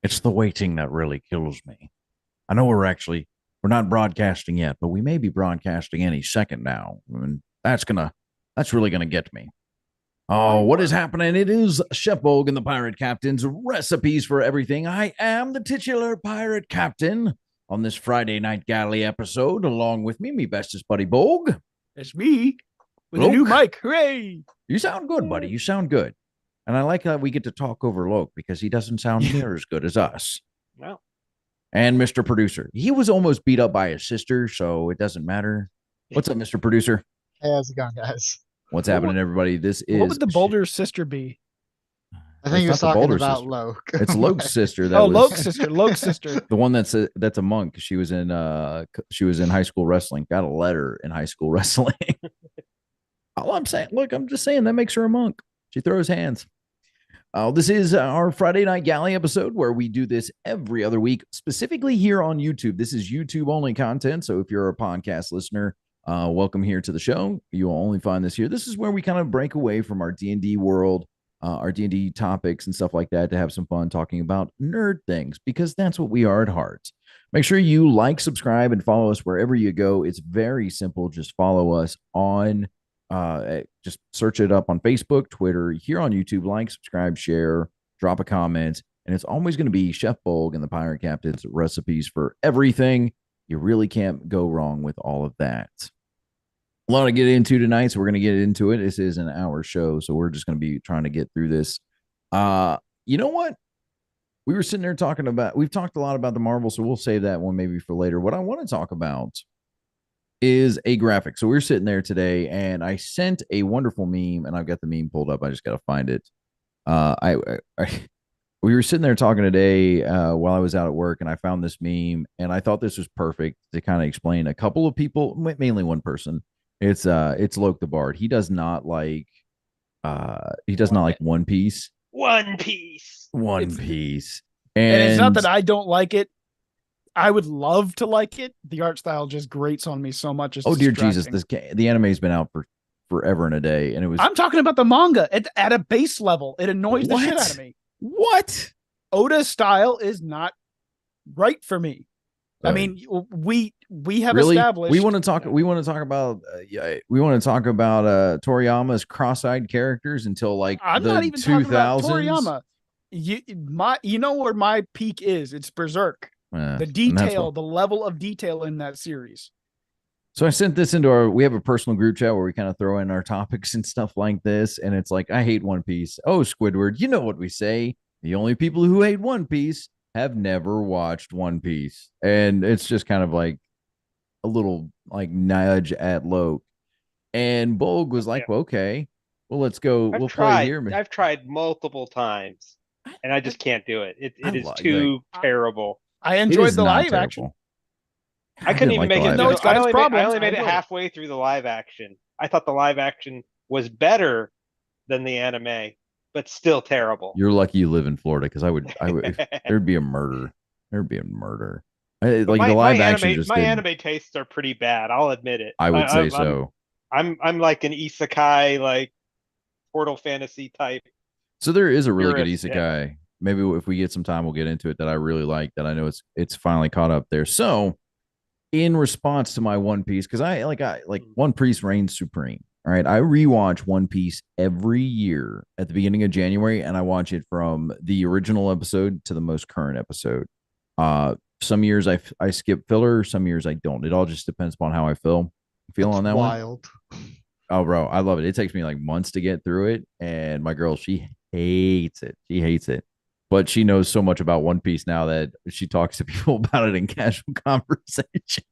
It's the waiting that really kills me. I know we're not broadcasting yet, but we may be broadcasting any second now. And that's really gonna get me. Oh, what is happening? It is Chef Bogue and the Pirate Captain's recipes for everything. I am the titular pirate captain on this Friday night galley episode. Along with me bestest buddy Bogue. It's me with a new Loke, mic. Hooray! you sound good, buddy. You sound good. And I like that we get to talk over Loke because he doesn't sound near as good as us. No. And Mr. Producer, he was almost beat up by his sister, so it doesn't matter. What's up, Mr. Producer? Hey, how's it going, guys? What's happening, everybody? This is What would the Boulder's sister be? I think he was not the talking Boulder about sister. Loke. It's Loke's sister. That Oh, was Loke's sister. Loke's sister. the one that's a monk. She was in high school wrestling. Got a letter in high school wrestling. All I'm saying, look, I'm just saying that makes her a monk. She throws hands. This is our Friday Night Galley episode where we do this every other week, specifically here on YouTube. This is YouTube only content. So if you're a podcast listener, welcome here to the show. You'll only find this here. This is where we kind of break away from our D&D world, our D&D topics and stuff like that to have some fun talking about nerd things because that's what we are at heart. Make sure you like, subscribe, and follow us wherever you go. It's very simple. Just follow us on just search it up on Facebook, Twitter, here on YouTube, like, subscribe, share, drop a comment. And it's always going to be Chef Bogue and the Pirate Captain's recipes for everything. You really can't go wrong with all of that. A lot to get into tonight, so we're going to get into it. This is an hour show, so we're just going to be trying to get through this. You know what? We were sitting there we've talked a lot about the Marvel, so we'll save that one maybe for later. What I want to talk about is a graphic. So we are sitting there today and I sent a wonderful meme and I've got the meme pulled up. I just got to find it. We were sitting there talking today while I was out at work and I found this meme and I thought this was perfect to kind of explain a couple of people, mainly one person. It's Loke the Bard. He does not like One Piece. One Piece. One Piece. And it's not that I don't like it. I would love to like it. The art style just grates on me so much. Oh dear Jesus! The anime's been out for forever and a day, and it was. I'm talking about the manga at a base level. It annoys the shit out of me. What? Oda's style is not right for me. I mean, we have established. We want to talk. We want to talk about. We want to talk about Toriyama's cross-eyed characters until like I'm the not even talking about 2000s. Toriyama. You know where my peak is? It's Berserk. The detail, the level of detail in that series. So I sent this into we have a personal group chat where we kind of throw in our topics and stuff like this. And it's like, I hate One Piece. Oh, Squidward, you know what we say. The only people who hate One Piece have never watched One Piece. And it's just kind of like a little like nudge at Loke. And Bogue was like, well, okay, well, let's go. Play here. I've tried multiple times and I just can't do it. It is too terrible. I enjoyed the live action. I couldn't even make it. No, it's got its problems. I only made it halfway through the live action. I thought the live action was better than the anime, but still terrible. You're lucky you live in Florida because I would there'd be a murder. There'd be a murder. The live action. My anime tastes are pretty bad. I'll admit it. I would say so. I'm like an isekai, like portal fantasy type. So there is a really good isekai. Yeah. Maybe if we get some time, we'll get into it that I really like that I know it's finally caught up there. So in response to my One Piece, because I like One Piece reigns supreme. All right. I rewatch One Piece every year at the beginning of January, and I watch it from the original episode to the most current episode. Some years I skip filler, some years I don't. It all just depends upon how I feel on that wild. One. Oh, bro, I love it. It takes me like months to get through it, and my girl, she hates it. She hates it. But she knows so much about One Piece now that she talks to people about it in casual conversation.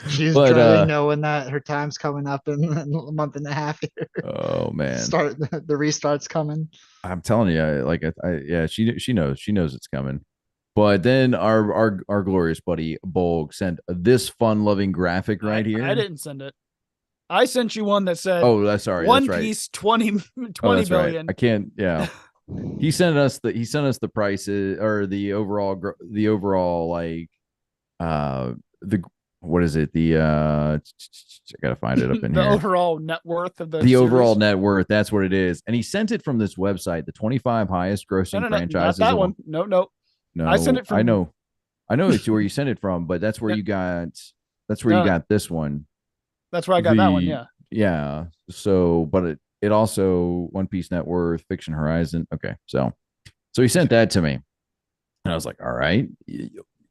She's really knowing that her time's coming up in a month and a half here. Oh man, the restart's coming. I'm telling you, she knows it's coming. But then our glorious buddy Bolg sent this fun-loving graphic right here. I didn't send it. I sent you one that said, "Oh, that's sorry, One that's Piece right. 20 billion." Right. I can't. Yeah. He sent us the prices or the overall like the what is it? I gotta find it up in the here. overall net worth of the overall series. net worth. That's what it is. And he sent it from this website, the 25 highest grossing franchises. Not that one. No. I sent it from. I know it's where you sent it from, but that's where you got. That's where you got this one. That's where I got that one. Yeah. Yeah. So, but it also One Piece net worth, Fiction Horizon. Okay, so he sent that to me, and I was like, all right.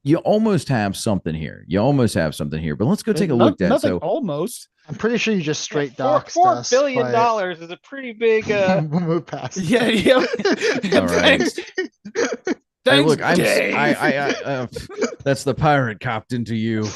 You almost have something here. But let's go take a look at nothing. Almost. I'm pretty sure you just straight doxed $4 billion is a pretty big move past. Yeah. All right. Thanks. Hey, look, I that's the pirate copped into you.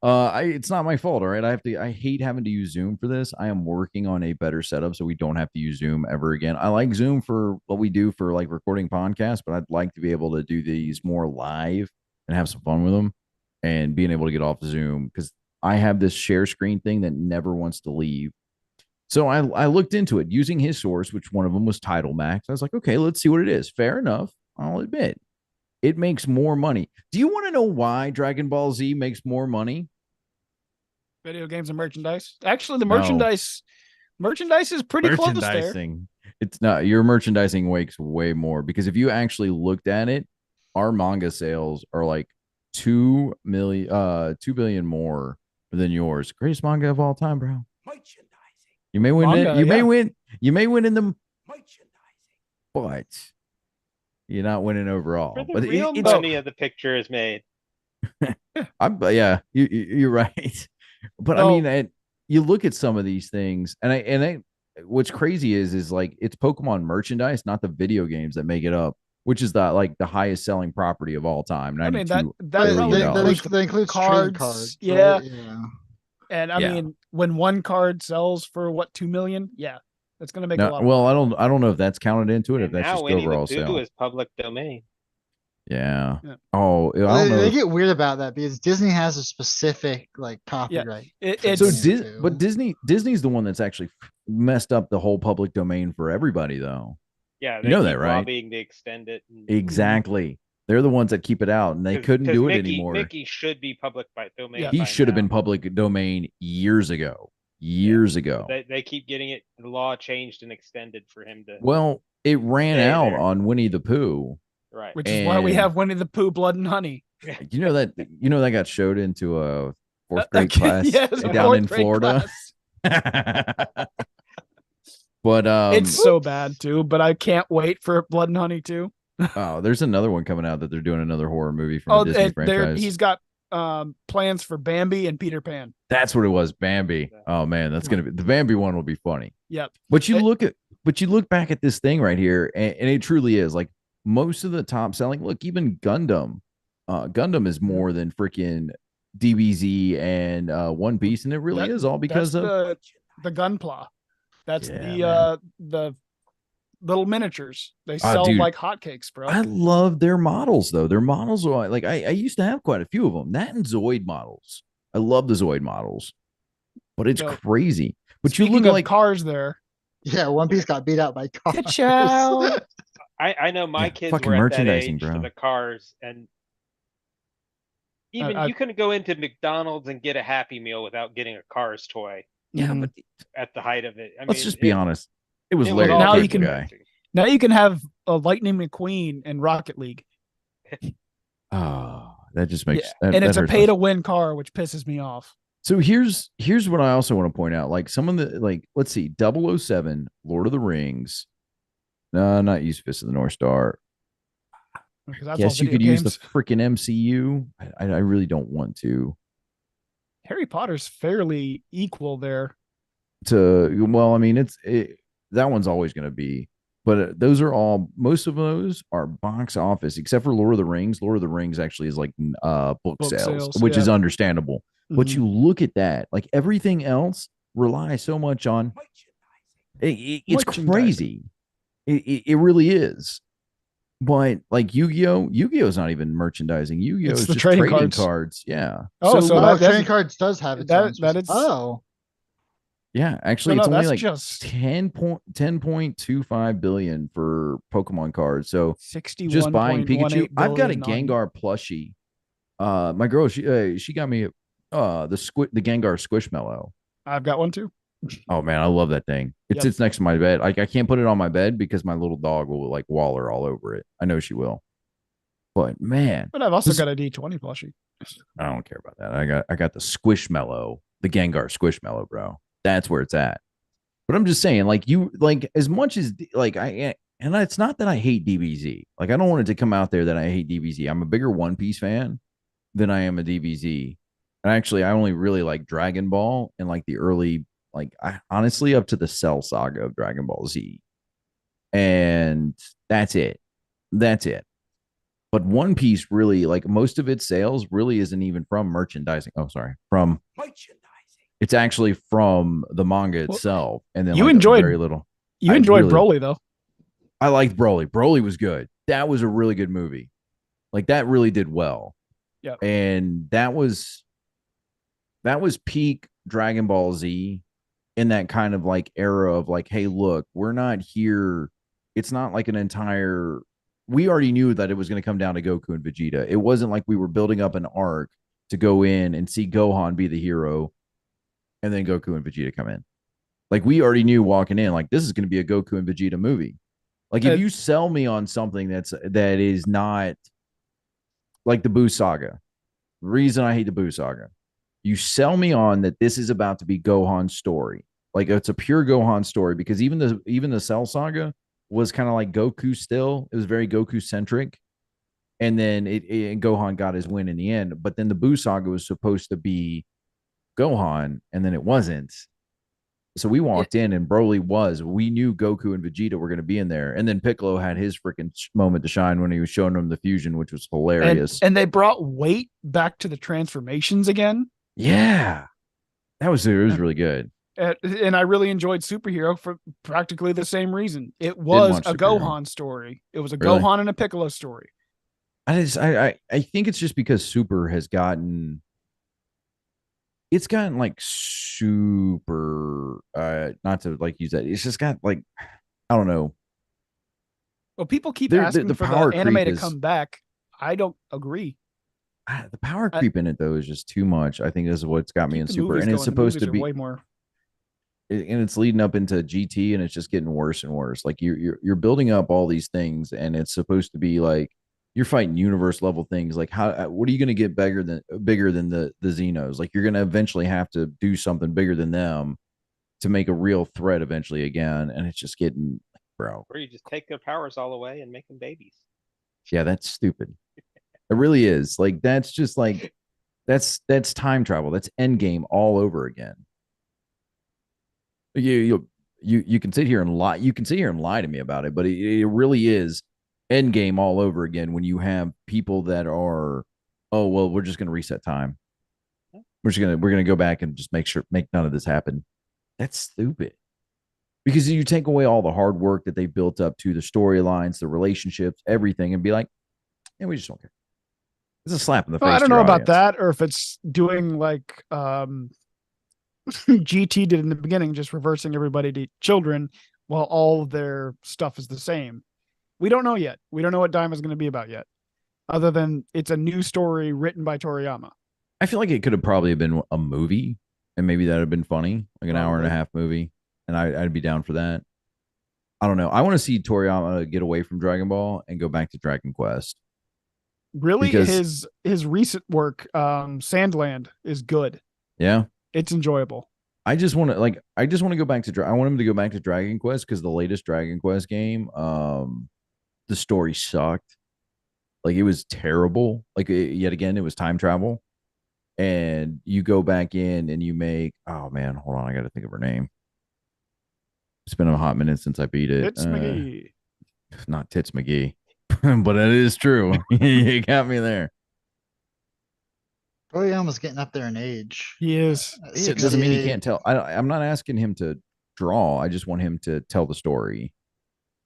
It's not my fault. All right. I hate having to use Zoom for this. I am working on a better setup so we don't have to use Zoom ever again. I like Zoom for what we do for like recording podcasts, but I'd like to be able to do these more live and have some fun with them and being able to get off Zoom because I have this share screen thing that never wants to leave. So I looked into it using his source, which one of them was Title Max. I was like, okay, let's see what it is. Fair enough. I'll admit it makes more money. Do you want to know why Dragon Ball Z makes more money? Video games and merchandise. Actually, the merchandise is pretty close there. It's not. Your merchandising makes way more because if you actually looked at it, our manga sales are like 2 billion more than yours. Greatest manga of all time, bro. Merchandising. You may win it. You may win in the merchandising, but you're not winning overall. But the real money of the picture is made. You're right. But I mean, you look at some of these things, and what's crazy is like it's Pokemon merchandise, not the video games that make it up, which is the highest selling property of all time. I mean that they include cards. Yeah. And I mean, when one card sells for what 2 million, that's going to make a lot. Well, I don't know if that's counted into it. If that's just overall sale. Is public domain. Yeah. Oh, they get weird about that because Disney has a specific copyright. But Disney's the one that's actually messed up the whole public domain for everybody, though. Yeah, you know that, right? Lobbying to extend it. Exactly. They're the ones that keep it out, and they couldn't do it anymore. Mickey should be have domain. Yeah. He should have been public domain years ago. They keep getting it. The law changed and extended for him to. Well, it ran out on Winnie the Pooh. Right. Which is why we have Winnie the Pooh, Blood and Honey. You know that got showed into a fourth grade class down in Florida. But it's so bad too. But I can't wait for Blood and Honey too. Oh, there's another one coming out that they're doing another horror movie from the Disney franchise. He's got plans for Bambi and Peter Pan. That's what it was, Bambi. Oh man, that's gonna be the Bambi one will be funny. Yep. But you look back at this thing right here, and it truly is like most of the top selling. Look, even Gundam. Gundam is more than freaking DBZ and One Piece, and it really is all because of the Gunpla. That's the little miniatures. They sell like hotcakes, bro. I love their models though. Their models are like I used to have quite a few of them. That and Zoid models. I love the Zoid models, but it's crazy. But you look at cars there. Yeah, One Piece got beat out by cars. I know my kids were at that age for the cars, and even you couldn't go into McDonald's and get a Happy Meal without getting a Cars toy. Yeah, but at the height of it, let's just be honest. It was Larry. Now you can have a Lightning McQueen in Rocket League. Oh, that just makes and it's a pay to win car, which pisses me off. So here's what I also want to point out. Like some of the let's see, 007, Lord of the Rings. No, not use Fist of the North Star. Yes, you could use the freaking MCU. I really don't want to. Harry Potter's fairly equal there. Well, I mean, that one's always going to be, but those are all. Most of those are box office, except for Lord of the Rings. Lord of the Rings actually is like book sales, which is understandable. Mm-hmm. But you look at that, like everything else relies so much on. It's crazy. It really is. But like Yu-Gi-Oh is not even merchandising. Yu-Gi-Oh is just trading cards. Yeah. Oh, so trading cards does have it. Yeah, actually, it's only like just 10.25 billion for Pokemon cards. So 61. Just buying Pikachu. I've got a Gengar plushie. My girl, she got me the Gengar Squishmallow. I've got one too. Oh man, I love that thing. It sits next to my bed. Like I can't put it on my bed because my little dog will like waller all over it. I know she will. But man, but I've also got a D20 plushie. I don't care about that. I got the Squishmallow, the Gengar Squishmallow, bro. That's where it's at. But I'm just saying, like you, like as much as like and it's not that I hate DBZ. Like I don't want it to come out there that I hate DBZ. I'm a bigger One Piece fan than I am a DBZ. And actually, I only really like Dragon Ball and like the early, like I honestly up to the Cell Saga of Dragon Ball Z, and that's it. That's it. But One Piece really, like most of its sales, really isn't even from merchandising. Oh, sorry, from merchandising. It's actually from the manga itself, and then you like enjoyed very little. You enjoyed Broly though. I liked Broly. Broly was good. That was a really good movie. Like that really did well. Yeah, and that was peak Dragon Ball Z in that kind of like era of like, hey, look, we're not here. It's not like an entire. We already knew that it was going to come down to Goku and Vegeta. It wasn't like we were building up an arc to go in and see Gohan be the hero and then Goku and Vegeta come in. Like we already knew walking in, like this is going to be a Goku and Vegeta movie. Like if you sell me on something that is not like the Boo Saga, the reason I hate the Boo Saga, you sell me on that this is about to be Gohan's story. Like it's a pure Gohan story because even the Cell Saga was kind of like Goku still. It was very Goku centric. And then Gohan got his win in the end. But then the Boo Saga was supposed to be Gohan, and then it wasn't. So we walked in, and Broly was. We knew Goku and Vegeta were going to be in there, and then Piccolo had his freaking moment to shine when he was showing them the fusion, which was hilarious. And they brought weight back to the transformations again. Yeah, it was really good. And I really enjoyed Superhero for practically the same reason. It was a Gohan story. It was a Gohan and a Piccolo story. I think it's just because Super has gotten. It's gotten like super not to like use that. It's just got like I don't know. Well, people keep asking for the anime to come back. I don't agree. The power creep in it though is just too much. I think this is what's got me in Super, and it's supposed to be way more. And it's leading up into GT, and it's just getting worse and worse. Like you're building up all these things, and it's supposed to be like you're fighting universe level things. Like what are you going to get bigger than the Xenos? Like you're going to eventually have to do something bigger than them to make a real threat eventually again. And it's just getting, bro. Or you just take their powers all away and make them babies. Yeah, that's stupid. It really is. Like that's just like that's time travel. That's Endgame all over again. You can sit here and lie. You can sit here and lie to me about it, but it really is Endgame all over again when you have people that are, oh well, we're just gonna reset time. We're gonna go back and just make none of this happen. That's stupid. Because you take away all the hard work that they built up to the storylines, the relationships, everything, and be like, yeah, we just don't care. It's a slap in the face. I don't know about that, or if it's doing like GT did in the beginning, just reversing everybody to children while all of their stuff is the same. We don't know yet. We don't know what Daima is going to be about yet, other than it's a new story written by Toriyama. I feel like it could have probably been a movie, and maybe that would have been funny, like an hour and a half movie, and I'd be down for that. I don't know. I want to see Toriyama get away from Dragon Ball and go back to Dragon Quest. Really, his recent work, Sandland, is good. Yeah, it's enjoyable. I just want to go back to. I want him to go back to Dragon Quest because the latest Dragon Quest game, the story sucked. Like it was terrible. Like yet again, it was time travel, and you go back in and you make. Oh man, hold on, I got to think of her name. It's been a hot minute since I beat it. Tits McGee. Not Tits McGee, but it is true. You got me there. Toriyama's getting up there in age. He is. It doesn't mean he can't tell. I'm not asking him to draw. I just want him to tell the story.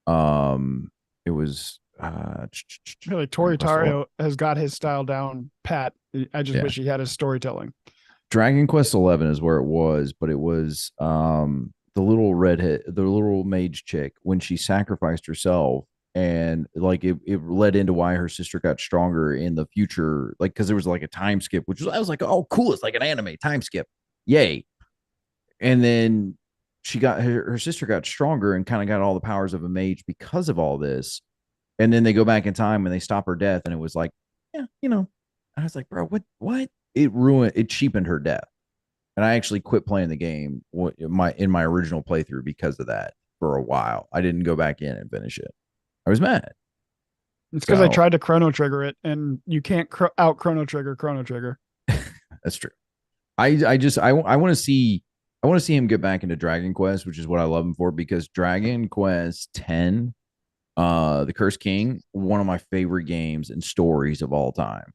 It was really Tori Tario has got his style down pat. I just wish he had his storytelling. Dragon Quest 11 is where it was, but it was the little redhead, the little mage chick when she sacrificed herself and like it led into why her sister got stronger in the future, like because there was like a time skip, which was I was like, oh cool, it's like an anime time skip, yay. And then her sister got stronger and kind of got all the powers of a mage because of all this. And then they go back in time and they stop her death, and it was like, yeah, I was like, bro, what? It cheapened her death, and I actually quit playing the game in my original playthrough because of that. For a while, I didn't go back in and finish it. I was mad. It's because I tried to Chrono Trigger it, and you can't out Chrono Trigger Chrono Trigger. That's true. I want to see him get back into Dragon Quest, which is what I love him for, because Dragon Quest 10, The Cursed King, one of my favorite games and stories of all time.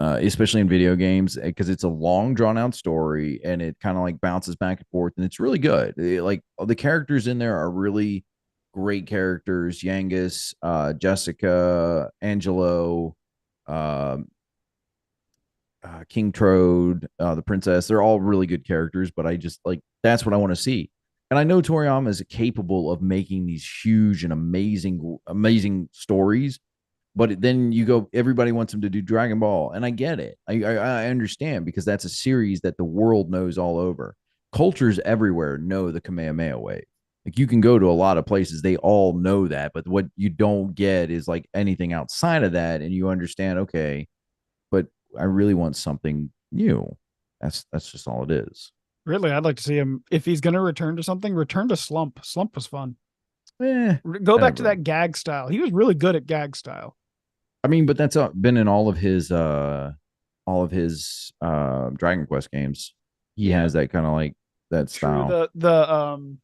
Especially in video games, because it's a long drawn out story and it kind of like bounces back and forth, and it's really good. Like the characters in there are really great characters. Yangus, Jessica, Angelo, um, King Trode, the princess, they're all really good characters, but I just like that's what I want to see. And I know Toriyama is capable of making these huge and amazing stories, but then you go, everybody wants him to do Dragon Ball, and I get it. I understand, because that's a series that the world knows all over. Cultures everywhere know the Kamehameha wave. Like you can go to a lot of places, they all know that, but what you don't get is like anything outside of that, and you understand, okay, but I really want something new. That's just all it is. Really, I'd like to see him, if he's going to return to something, return to Slump. Slump was fun. Go back to that gag style. He was really good at gag style. I mean, but that's been in all of his Dragon Quest games. He has that kind of like that style. The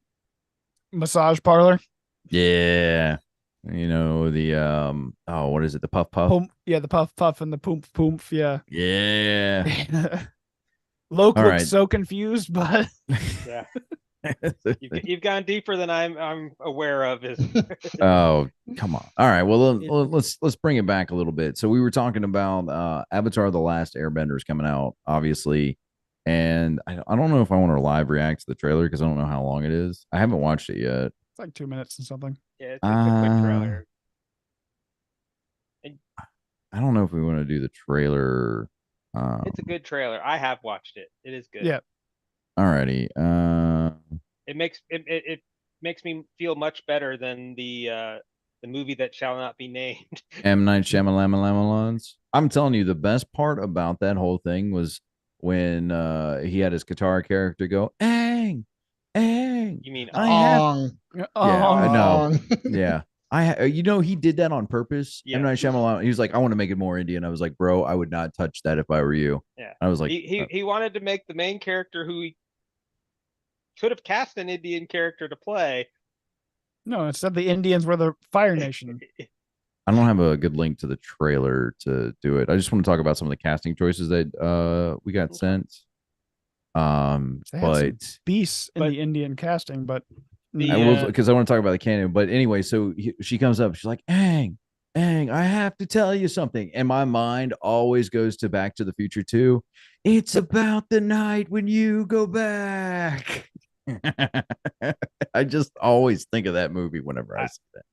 massage parlor. Yeah. The what is it? The puff puff. Yeah, the puff puff and the poomph poomph. Yeah. Yeah. Loke looks so confused, but yeah. You've gone deeper than I'm aware of. Oh, come on. All right. Well, let's bring it back a little bit. So we were talking about Avatar: The Last Airbender is coming out, obviously, and I don't know if I want to live react to the trailer because I don't know how long it is. I haven't watched it yet. It's like 2 minutes and something. Yeah, it's a quick trailer. I don't know if we want to do the trailer. It's a good trailer. I have watched it. It is good. Yeah. Alrighty. It makes me feel much better than the movie that shall not be named. M. Night Shyamalan. I'm telling you, the best part about that whole thing was when he had his guitar character go, "Ang, Ang." You mean I know. Yeah. He did that on purpose. Yeah. M. Night Shyamalan, he was like, I want to make it more Indian. I was like, bro, I would not touch that if I were you. Yeah. I was like, he wanted to make the main character who he could have cast an Indian character to play. No, instead the Indians were the Fire Nation. I don't have a good link to the trailer to do it. I just want to talk about some of the casting choices that we got sent. But beasts in the Indian casting, but because I want to talk about the canon. But anyway, so she comes up, she's like, Ang, I have to tell you something. And my mind always goes to Back to the Future 2. It's about the night when you go back. I just always think of that movie whenever I see that.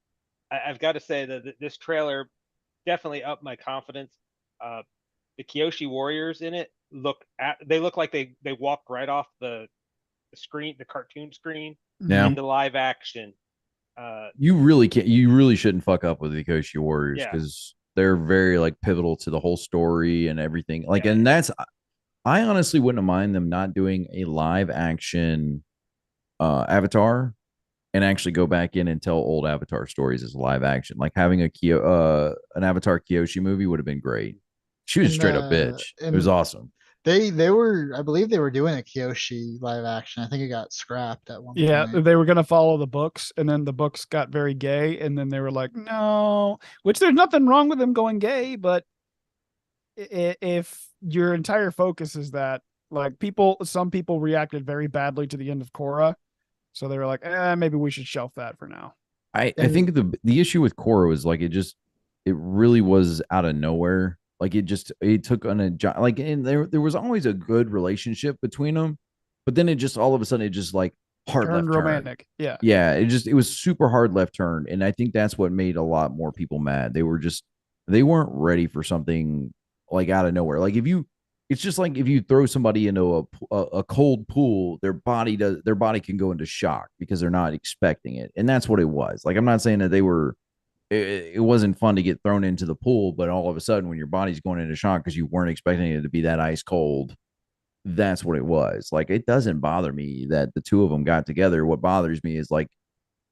I've got to say that this trailer definitely upped my confidence. The Kyoshi warriors in it look like they walked right off the screen, the cartoon screen, into live action. You really shouldn't fuck up with the Kyoshi warriors because they're very like pivotal to the whole story and everything. Like, and that's, I honestly wouldn't mind them not doing a live action Avatar and actually go back in and tell old Avatar stories as live action. Like having an Avatar Kyoshi movie would have been great. She was straight up bitch. It was awesome. They were, I believe they were doing a Kyoshi live action. I think it got scrapped at one point. Yeah, they were going to follow the books, and then the books got very gay, and then they were like, no, which there's nothing wrong with them going gay, but if your entire focus is that, like, some people reacted very badly to the end of Korra, so they were like, maybe we should shelf that for now. I think the issue with Korra was like it really was out of nowhere. Like it took on a like, and there was always a good relationship between them, but then it just all of a sudden it just like hard Turned left turn. romantic. Yeah. Yeah, it was super hard left turn, and I think that's what made a lot more people mad. They weren't ready for something like out of nowhere. Like it's just like if you throw somebody into a cold pool, their body can go into shock because they're not expecting it, and that's what it was. Like I'm not saying that it wasn't fun to get thrown into the pool, but all of a sudden when your body's going into shock because you weren't expecting it to be that ice cold, that's what it was. Like it doesn't bother me that the two of them got together. What bothers me is like,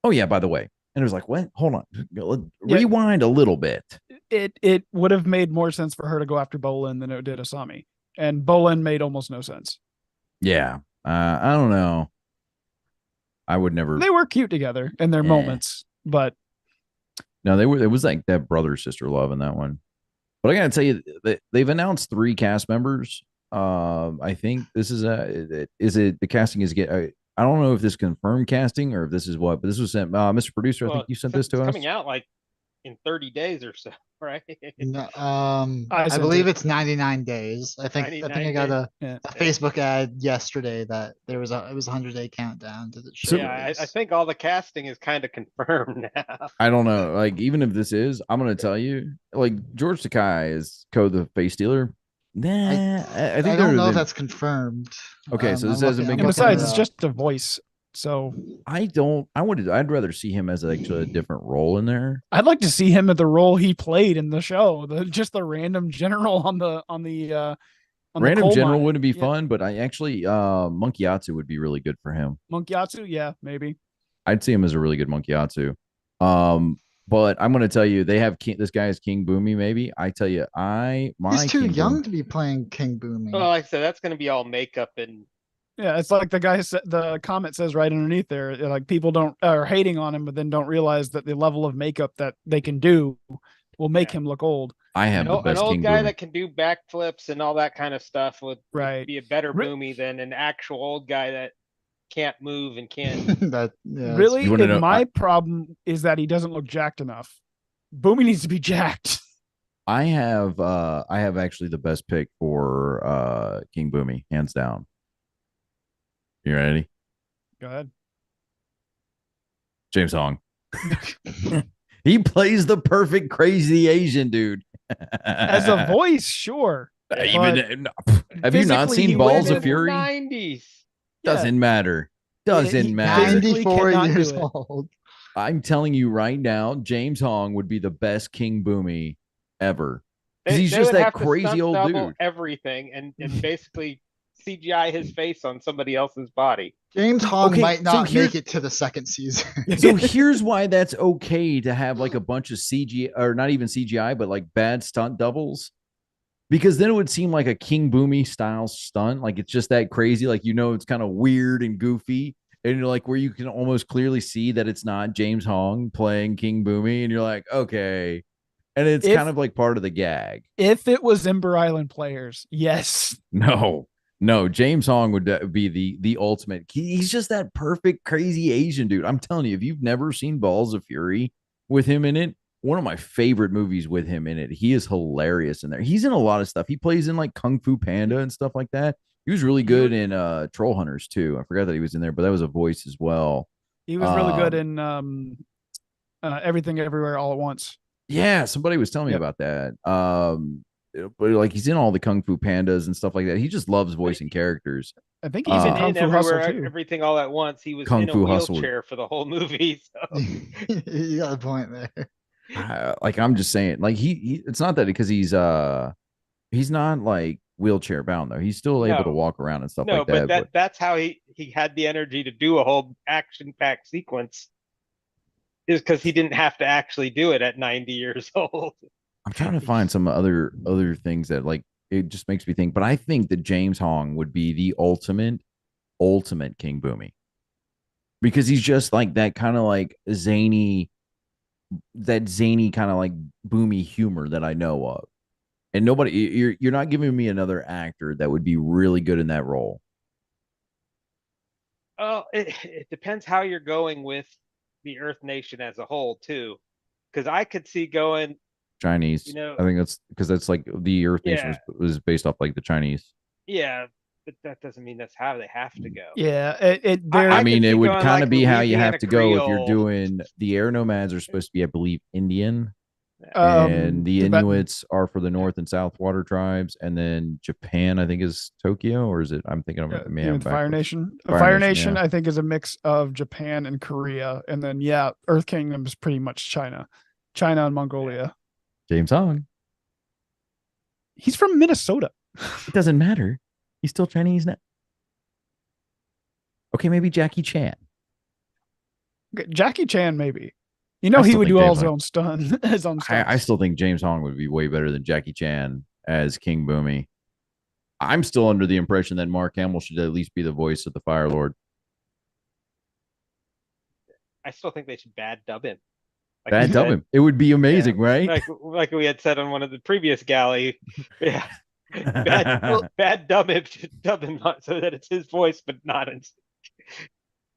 oh yeah, by the way, and it was like, what? Hold on, rewind a little bit. It would have made more sense for her to go after Bolin than it did Asami, and Bolin made almost no sense. Yeah, I don't know. I would never. They were cute together in their moments, but no, they were. It was like that brother sister love in that one. But I gotta tell you, they've announced 3 cast members. I think this is the casting is I don't know if this confirmed casting or if this is what, but this was sent. Mr. Producer, I think you sent this to us. Coming out like in 30 days or so, right? No, I believe it's 99 days. I think I got a Facebook ad yesterday that it was a 100-day countdown to the show. So, yeah, I think all the casting is kind of confirmed now. I don't know. Like even if this is, I'm gonna tell you, like George Takei is the face stealer. Nah, I think I don't know if that's confirmed. Okay, so this says and besides, it's just a voice. So I'd rather see him as actually a different role in there. I'd like to see him at the role he played in the show, just the random general on the random general mine. Wouldn't be fun, but I actually Monkey Atsu would be really good for him. Monkey Atsu, yeah, maybe. I'd see him as a really good Monkey Atsu. But I'm going to tell you, they have this guy is King Boomy. Maybe I tell you, he's too young to be playing King Boomy. Well, like I said, that's going to be all makeup and. Yeah, it's like the comment says right underneath there, like people are hating on him, but then don't realize that the level of makeup that they can do will make him look old. I have the best an old King guy Boomy. That can do backflips and all that kind of stuff would be a better Boomy than an actual old guy that can't move and can't. Really, my problem is that he doesn't look jacked enough. Boomy needs to be jacked. I have actually the best pick for King Boomy, hands down. You ready? Go ahead. James Hong. He plays the perfect crazy Asian dude. As a voice, sure. Have you not seen Balls of Fury? 90s. Doesn't matter. Doesn't matter. 94 years old. I'm telling you right now, James Hong would be the best King Boomy ever. Because he's just that crazy old dude. Everything and basically CGI his face on somebody else's body. James Hong might not make it to the second season. So here's why that's okay to have like a bunch of CGI, or not even CGI, but like bad stunt doubles. Because then it would seem like a King Boomy style stunt. Like it's just that crazy. Like, it's kind of weird and goofy. And you're like, where you can almost clearly see that it's not James Hong playing King Boomy. And you're like, okay. And it's kind of like part of the gag. If it was Ember Island players, yes. No, James Hong would be the ultimate. He's just that perfect, crazy Asian dude. I'm telling you, if you've never seen Balls of Fury with him in it, one of my favorite movies with him in it. He is hilarious in there. He's in a lot of stuff. He plays in like Kung Fu Panda and stuff like that. He was really good in Troll Hunters too. I forgot that he was in there, but that was a voice as well. He was really good in Everything Everywhere All at Once. Yeah, somebody was telling me about that. But like he's in all the Kung Fu Pandas and stuff like that. He just loves voicing characters. I think he's in Kung Fu Hustle too. Everything All at Once. He was Kung in a Fu wheelchair for the whole movie. So. You got a point there. Like I'm just saying, like he it's not that because he's not like wheelchair bound though. He's still able to walk around and stuff like that. But that's how he had the energy to do a whole action-packed sequence. Is because he didn't have to actually do it at 90 years old. I'm trying to find some other things that like it just makes me think. But I think that James Hong would be the ultimate King Boomy. Because he's just like that kind of like zany kind of like Boomy humor that I know of. And you're not giving me another actor that would be really good in that role. Oh, it depends how you're going with the Earth Nation as a whole too. Because I could see going Chinese. I think that's because that's like the Earth Nation was based off like the Chinese. Yeah, but that doesn't mean that's how they have to go. Yeah, I mean, it would kind of be how you have to go if you're Creole. doing the air nomads are supposed to be, I believe, Indian. Um, And the Tibetan. Inuits are for the North and South water tribes, and then Japan, I think, is Tokyo, or is it? I'm thinking of the Fire Nation. Fire Nation, yeah. I think, is a mix of Japan and Korea, and then Earth Kingdom is pretty much China and Mongolia. James Hong. He's from Minnesota. It doesn't matter. He's still Chinese now. Okay, maybe Jackie Chan. Jackie Chan, maybe. You know, he would do all his own stunts. I still think James Hong would be way better than Jackie Chan as King Boomy. I'm still under the impression that Mark Hamill should at least be the voice of the Fire Lord. I still think they should bad dub him. Bad dub him. It would be amazing, right? Like we had said on one of the previous Galley. Yeah. Bad dub him so that it's his voice, but not in.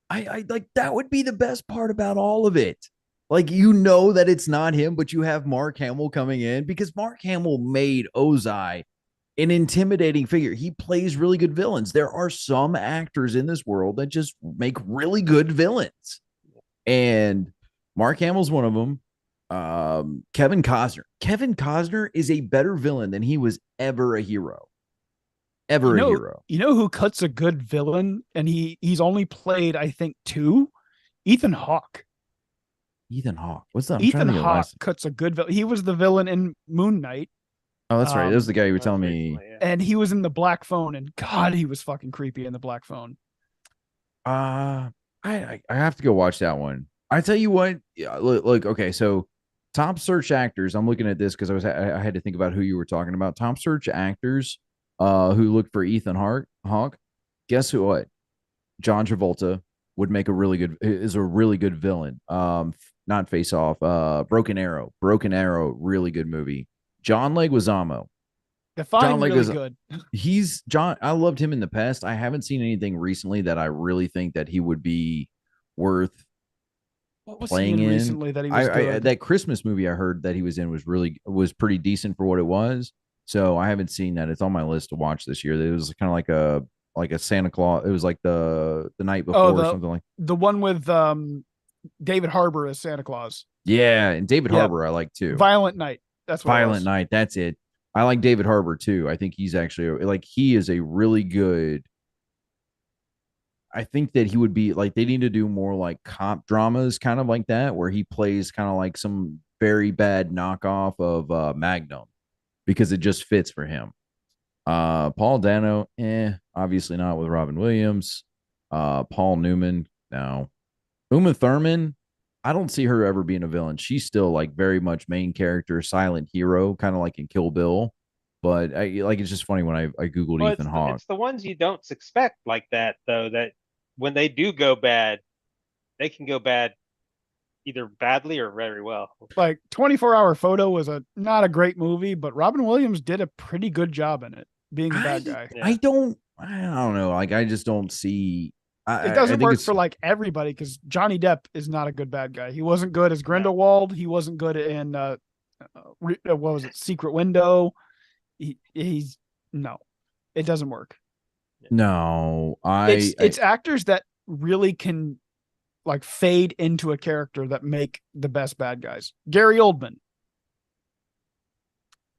I like that would be the best part about all of it. Like, you know that it's not him, but you have Mark Hamill coming in because Mark Hamill made Ozai an intimidating figure. He plays really good villains. There are some actors in this world that just make really good villains. And Mark Hamill's one of them. Kevin Costner. Kevin Costner is a better villain than he was ever a hero. A hero. You know who cuts a good villain? And he's only played, I think, 2? Ethan Hawke. Ethan Hawke. What's that? Ethan Hawke cuts a good villain. He was the villain in Moon Knight. Oh, that's right. That was the guy you were telling me. Yeah. And he was in the Black Phone, and God, he was fucking creepy in the Black Phone. I have to go watch that one. I tell you what. Look. Okay, so top search actors. I'm looking at this because I had to think about who you were talking about. Top search actors. Who looked for Ethan Hawke? Guess who? What? John Travolta would make a really good villain. Not Face Off. Broken Arrow, really good movie. John Leguizamo. John really good. He's John. I loved him in the past. I haven't seen anything recently that I really think that he would be worth playing in. Recently that he was good? That Christmas movie I heard that he was in was pretty decent for what it was. So I haven't seen that. It's on my list to watch this year. It was kind of like a Santa Claus. It was like the night before or something like the one with David Harbour as Santa Claus. Yeah, and David Harbour I like too. Violent Night. That's what Violent Night. That's it. I like David Harbour too. I think he's actually he is a really good. I think that he would be like, they need to do more like cop dramas, kind of like that, where he plays kind of like some very bad knockoff of Magnum, because it just fits for him. Paul Dano, obviously not with Robin Williams. Paul Newman, no. Uma Thurman, I don't see her ever being a villain. She's still like very much main character, silent hero, kind of like in Kill Bill. But it's just funny when I Googled Ethan Hawke. It's the ones you don't expect like that, though, that when they do go bad, they can go bad either badly or very well. Like 24-Hour Photo was not a great movie, but Robin Williams did a pretty good job in it, being the bad guy. Yeah. I don't know. Like, I just don't see. It doesn't work for like everybody, because Johnny Depp is not a good bad guy. He wasn't good as Grindelwald. He wasn't good in what was it, Secret Window. He's no, it doesn't work. No, it's actors that really can like fade into a character that make the best bad guys. Gary Oldman,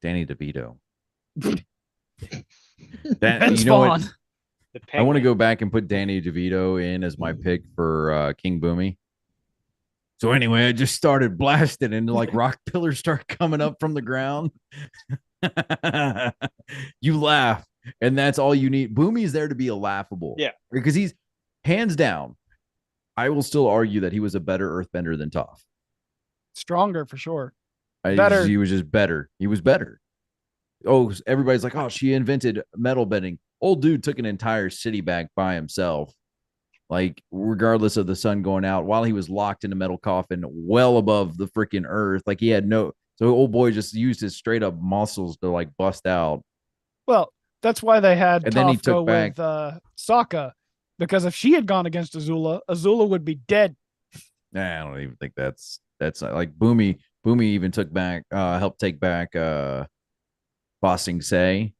Danny DeVito. Vince Vaughn. I want to go back and put Danny DeVito in as my pick for King Boomy. So anyway, I just started blasting and like rock pillars start coming up from the ground. You laugh, and that's all you need. Boomy's there to be a laughable. Yeah. Because he's hands down. I will still argue that he was a better earthbender than Toph. Stronger for sure. Better. He was just better. He was better. Oh, everybody's like, oh, she invented metal bending. Old dude took an entire city back by himself. Like, regardless of the sun going out, while he was locked in a metal coffin well above the freaking earth. Like, he had no. So old boy just used his straight up muscles to like bust out. Well, that's why they had and then he took back with Sokka, because if she had gone against Azula would be dead. Nah, I don't even think that's like Boomy even took back helped take back Ba Sing Se.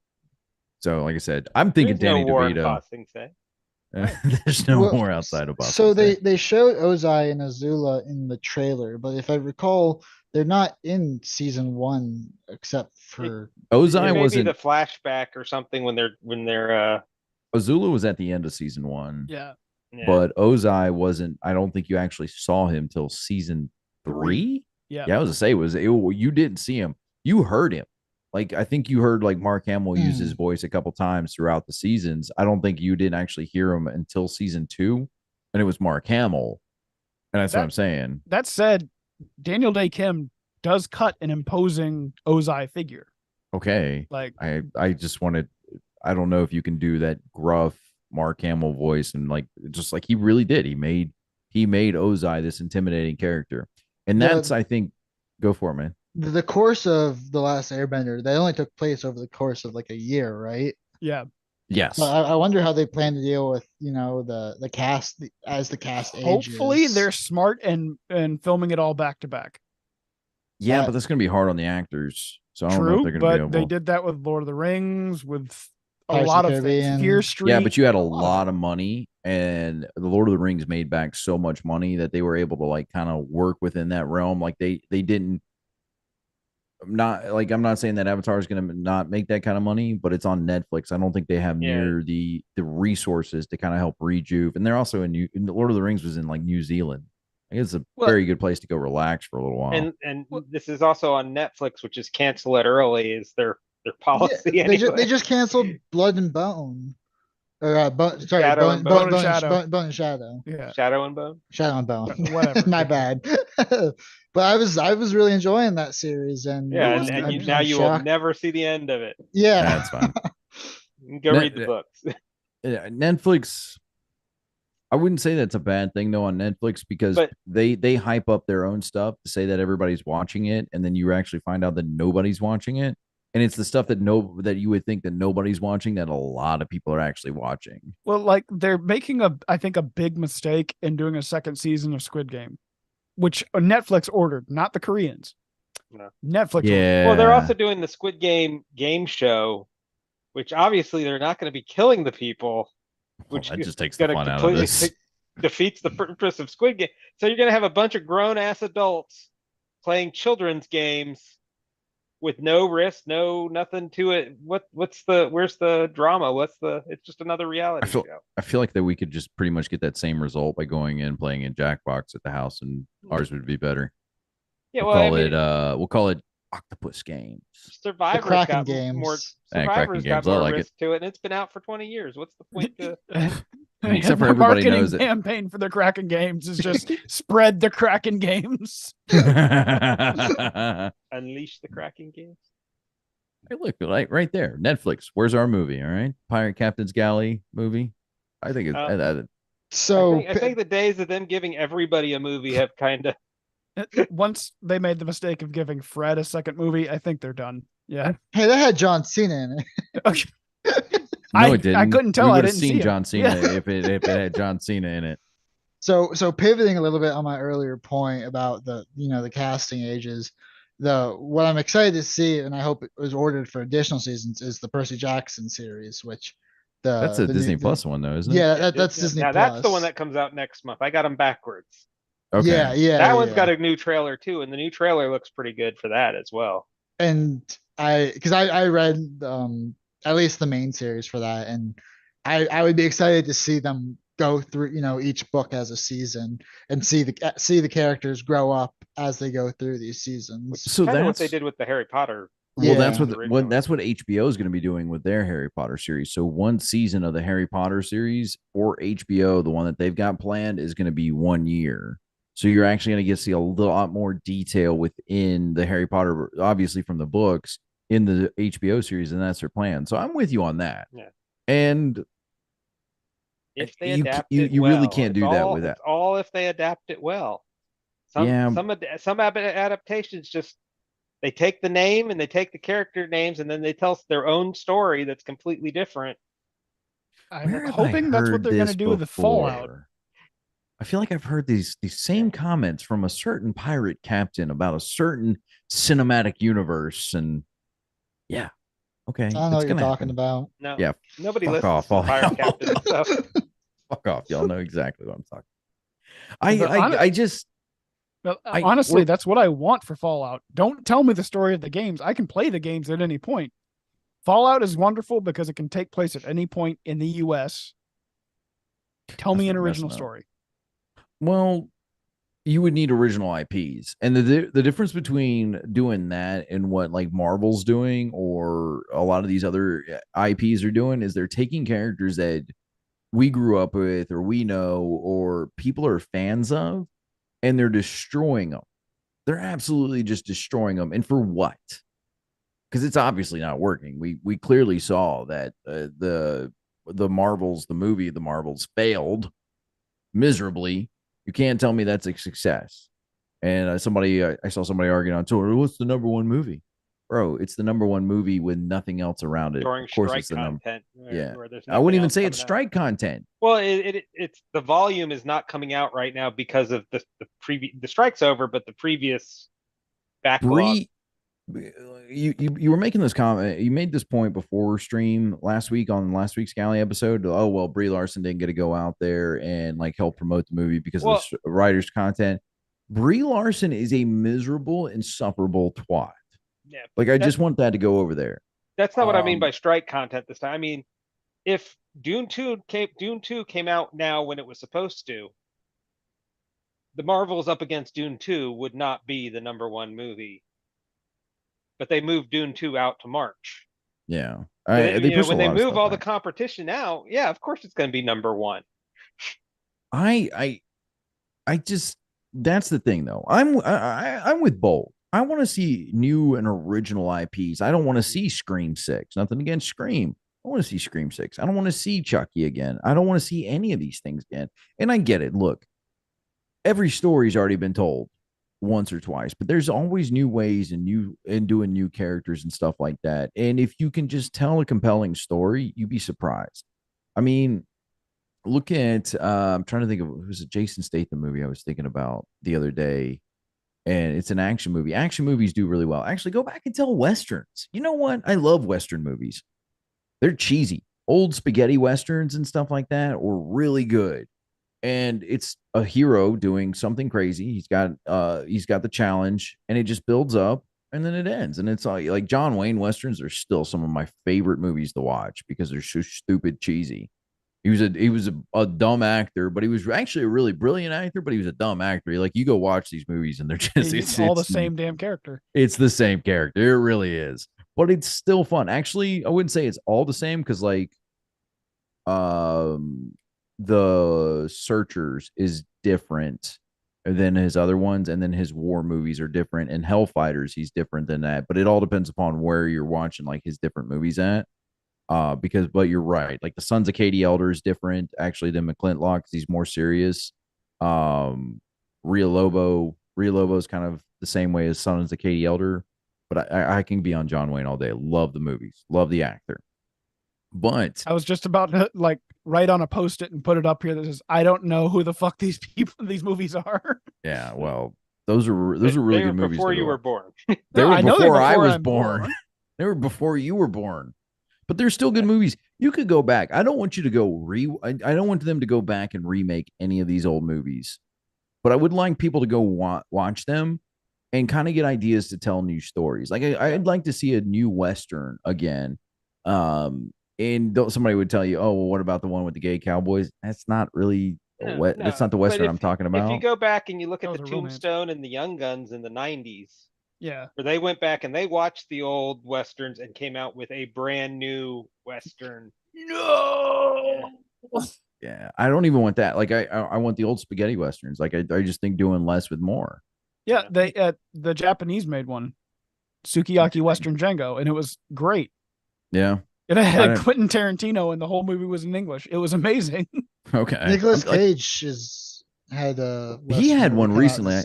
So, like I said, I'm thinking There's no Danny war in DeVito. Bossing Say. There's no more outside of So Bossing. they showed Ozai and Azula in the trailer, but if I recall, they're not in season 1 except for Ozai it may be wasn't. the flashback or something when they're Azula was at the end of season 1. Yeah. But Ozai wasn't. I don't think you actually saw him till season 3. Yeah. Yeah, I was to say you didn't see him. You heard him. Like I think you heard like Mark Hamill use his voice a couple times throughout the seasons. I don't think you didn't actually hear him until season 2, and it was Mark Hamill. And that's what I'm saying. That said, Daniel Day Kim does cut an imposing Ozai figure. Okay. Like I just wanted. I don't know if you can do that gruff Mark Hamill voice and like just like he really did. He made Ozai this intimidating character, and that's I think. Go for it, man. The course of The Last Airbender, that only took place over the course of like a year, right? Yeah. Yes. So I wonder how they plan to deal with the cast as the cast ages. Hopefully they're smart and filming it all back to back. Yeah, but that's gonna be hard on the actors. So I don't know if True, they're gonna be able. They did that with Lord of the Rings, with a Pirates lot of of the things. Caribbean. Fear Street. Yeah, but you had a lot of money, and the Lord of the Rings made back so much money that they were able to like kind of work within that realm. Like they didn't. I'm not saying that Avatar is going to not make that kind of money, but it's on Netflix. I don't think they have near the resources to kind of help rejuve. And they're also in Lord of the Rings was in like New Zealand. I guess it's a very good place to go relax for a little while. And this is also on Netflix, which is cancel it early is their policy. Yeah, anyway. they just canceled Blood and Bone. Or Bone and Shadow. Bone and Shadow. Yeah. Shadow and Bone. Shadow and Bone. Whatever. My bad. But I was really enjoying that series, and now you will never see the end of it. Yeah, that's fine. Go read the books. Netflix. I wouldn't say that's a bad thing though on Netflix because they hype up their own stuff to say that everybody's watching it, and then you actually find out that nobody's watching it. And it's the stuff that you would think that nobody's watching that a lot of people are actually watching. Well, like they're making I think a big mistake in doing a second season of Squid Game, which Netflix ordered, not the Koreans. No. Netflix. Yeah. Well, they're also doing the Squid Game show, which obviously they're not going to be killing the people, which that just takes the fun out of this. Defeats the purpose of Squid Game. So you're going to have a bunch of grown ass adults playing children's games with no risk, nothing to it. Where's the drama? It's just another reality show. I feel like that we could just pretty much get that same result by going in playing in Jackbox at the house, and ours would be better. Yeah, we'll call it Octopus Games. Survivor's got games. more. Survivor's got more risk to it, and it's been out for 20 years. What's the point to? Except for everybody knows it. Campaign for the Kraken Games is just spread the Kraken Games. Unleash the Kraken Games. Hey, look, right there, Netflix. Where's our movie? All right, Pirate Captain's Galley movie. I think it's. So I think the days of them giving everybody a movie have kind of. Once they made the mistake of giving Fred a second movie, I think they're done. Yeah. Hey, that had John Cena in it. Okay. No, it didn't. I couldn't tell. I didn't see John Cena if it had John Cena in it. So pivoting a little bit on my earlier point about the casting ages, what I'm excited to see, and I hope it was ordered for additional seasons, is the Percy Jackson series, which that's a Disney Plus one though, isn't it? Yeah, that's Disney Plus. Now that's the one that comes out next month. I got them backwards. Okay. Yeah. That one's got a new trailer too, and the new trailer looks pretty good for that as well. And I read at least the main series for that, and I would be excited to see them go through each book as a season and see the characters grow up as they go through these seasons. So that's what they did with the Harry Potter. Well, that's what HBO is going to be doing with their Harry Potter series. So one season of the Harry Potter series for HBO, the one that they've got planned, is going to be 1 year. So you're actually going to get to see a lot more detail within the Harry Potter, obviously from the books, in the HBO series, and that's their plan. So I'm with you on that. Yeah. And if they adapt it you well, really can't do that with that. It's all if they adapt it well. Some adaptations just they take the name and they take the character names and then they tell their own story that's completely different. I'm hoping that's what they're going to do with the Fallout. I feel like I've heard these same comments from a certain pirate captain about a certain cinematic universe, and yeah, Okay, I don't know it's what you're gonna talking happen. about. No, Yeah, nobody fuck listens off, to all Fire y'all. Captain stuff. Fuck off, y'all know exactly what I'm talking. The I just Well, I honestly, we're that's what I want for Fallout. Don't tell me the story of the games. I can play the games at any point. Fallout is wonderful because it can take place at any point in the US. Tell I me an start original messing up. story. Well, you would need original IPs. And the difference between doing that and what like Marvel's doing or a lot of these other IPs are doing is they're taking characters that we grew up with or we know or people are fans of and they're destroying them. They're absolutely just destroying them. And for what? Because it's obviously not working. We clearly saw that the Marvels, the movie, the Marvels failed miserably. You can't tell me that's a success. And I saw somebody arguing on Twitter, what's the number one movie? Bro, it's the number one movie with nothing else around it. During Of course, strike it's the number. content, Yeah. where there's I wouldn't nothing even else say it's coming out. strike content. Well, it's the volume is not coming out right now because of the strike's over, but the previous backlog. Bree, you were making this comment. You made this point before stream last week on last week's Galley episode. Oh well, Brie Larson didn't get to go out there and like help promote the movie because Well, of the writer's content. Brie Larson is a miserable, insufferable twat. yeah, Like I just want that to go over there. that's not what I mean by Um, strike content this time. I mean, if Dune 2 came out now when it was supposed to, the Marvels up against Dune 2 would not be the number one movie. But they moved Dune 2 out to March. yeah, So they push a when they lot of move stuff all the back. competition out, yeah, of course it's going to be number one. I I I just that's the thing though. I'm with Bolt. I want to see new and original IPs. I don't want to see Scream 6. Nothing against Scream. I want to see Scream 6. I don't want to see Chucky again. I don't want to see any of these things again. And I get it. Look, every story's already been told once or twice, but there's always new ways and doing new characters and stuff like that. And if you can just tell a compelling story, you'd be surprised. I mean, look at I'm trying to think of it was a Jason Statham movie I was thinking about the other day, and it's an action movie. Action movies do really well. Actually, go back and tell westerns. You know what? I love western movies. They're cheesy. Old spaghetti westerns and stuff like that were really good. And it's a hero doing something crazy. He's got the challenge and it just builds up and then it ends. And it's like John Wayne westerns are still some of my favorite movies to watch because they're so stupid cheesy. He was a dumb actor, but he was actually a really brilliant actor, but he was a dumb actor. Like you go watch these movies and they're just It's all the same damn character. it's the same character. It really is. But it's still fun. Actually, I wouldn't say it's all the same because like um the Searchers is different than his other ones, and then his war movies are different, and Hellfighters he's different than that. But it all depends upon where you're watching like his different movies at. Because but you're right, like the Sons of Katie Elder is different actually than McClintock because he's more serious. Um, Rio Lobo is kind of the same way as Sons of Katie Elder, but I can be on John Wayne all day. Love the movies, love the actor, but I was just about to like write on a post-it and put it up here that says, I don't know who the fuck these people, these movies are. yeah, well, those are really They were good movies. before to you go were on. born. They No, were I know they're before I before was I'm born. They were before you were born. But they're still good movies. You could go back. I don't want you to I don't want them to go back and remake any of these old movies. But I would like people to go watch them and kind of get ideas to tell new stories. Like I'd like to see a new Western again. And somebody would tell you, oh, well, what about the one with the gay cowboys? That's not really that's not the But Western I'm talking if you about. go back and you look That at was the a romance. Tombstone and the Young Guns in the 90s, Yeah. where they went back and they watched the old westerns and came out with a brand new western. No. Yeah, I don't even want that. Like I want the old spaghetti westerns. Like I just think doing less with more. Yeah, they the Japanese made one, Sukiyaki Western Django, and it was great. Yeah. It I had didn't- Quentin Tarantino, and the whole movie was in English. It was amazing. Okay. Nicholas I'm like- Cage had a He had Western one come out recently.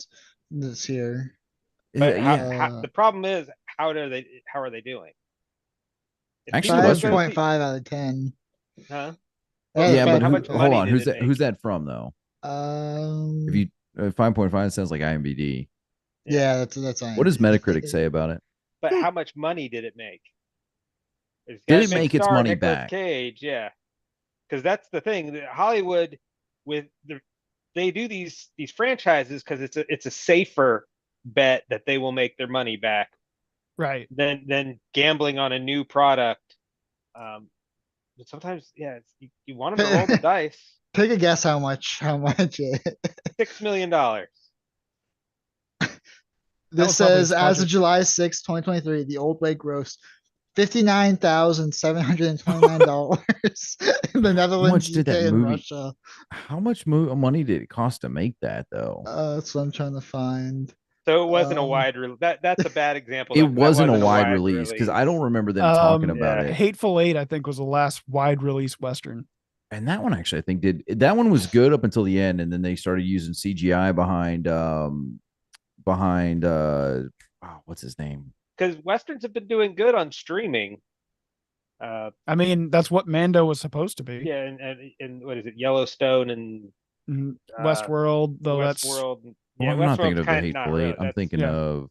this year. But yeah. the problem is, how are they doing? If Actually, people Western- go see- 5.5 out of 10. Huh? Yeah, but how who, much hold money on. did Who's it that? make? Who's that from though? If you 5.5 sounds like IMDb. Yeah, that's What does IMDb. Metacritic say about it? But how much money did it make? It's Did got it big make its star money Nicolas back? Cage, yeah. Because that's the thing. Hollywood with they do these franchises because it's a safer bet that they will make their money back Right. than gambling on a new product. But sometimes, yeah, you want them to roll the dice. Take a guess how much $6 million. That This was probably says its as of budget. July 6, 2023, the Old Lake grossed $59,729 in the How Netherlands, much did that UK, and movie? Russia. How much money did it cost to make that though? That's what I'm trying to find. So it wasn't a Um, wide that's a bad example. It That wasn't a wasn't a wide wide release because I release. don't remember them talking about Yeah. it. Hateful Eight, I think, was the last wide release Western. And that one actually, I think, did that one was good up until the end, and then they started using CGI behind what's his name? Because westerns have been doing good on streaming. I mean, that's what Mando was supposed to be. Yeah, and what is it, Yellowstone and Westworld, though Westworld. Well, Yeah, I'm not thinking Westworld's of the kind of not Hateful really. Eight. I'm That's thinking yeah. of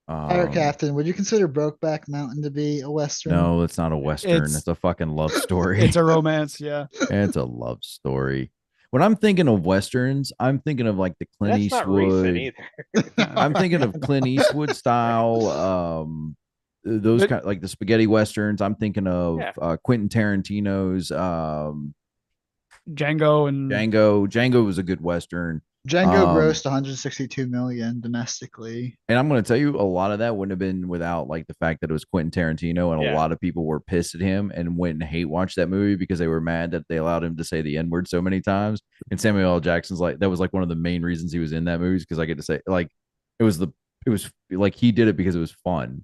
Pirate Captain, would you consider Brokeback Mountain to be a Western? no, it's not a Western. It's- It's a fucking love story. It's a romance, yeah. It's a love story. When I'm thinking of Westerns, I'm thinking of like the Clint that's not recent Eastwood. either. I'm thinking of Clint Eastwood style, those But- kind like the spaghetti westerns. I'm thinking of Yeah. Quentin Tarantino's Django and Django. Django was a good western. Django grossed 162 million domestically. And I'm going to tell you, a lot of that wouldn't have been without like the fact that it was Quentin Tarantino, and a Yeah. lot of people were pissed at him and went and hate watched that movie because they were mad that they allowed him to say the N word so many times. And Samuel L. Jackson's like that was like one of the main reasons he was in that movie because I get to say like it was like he did it because it was fun.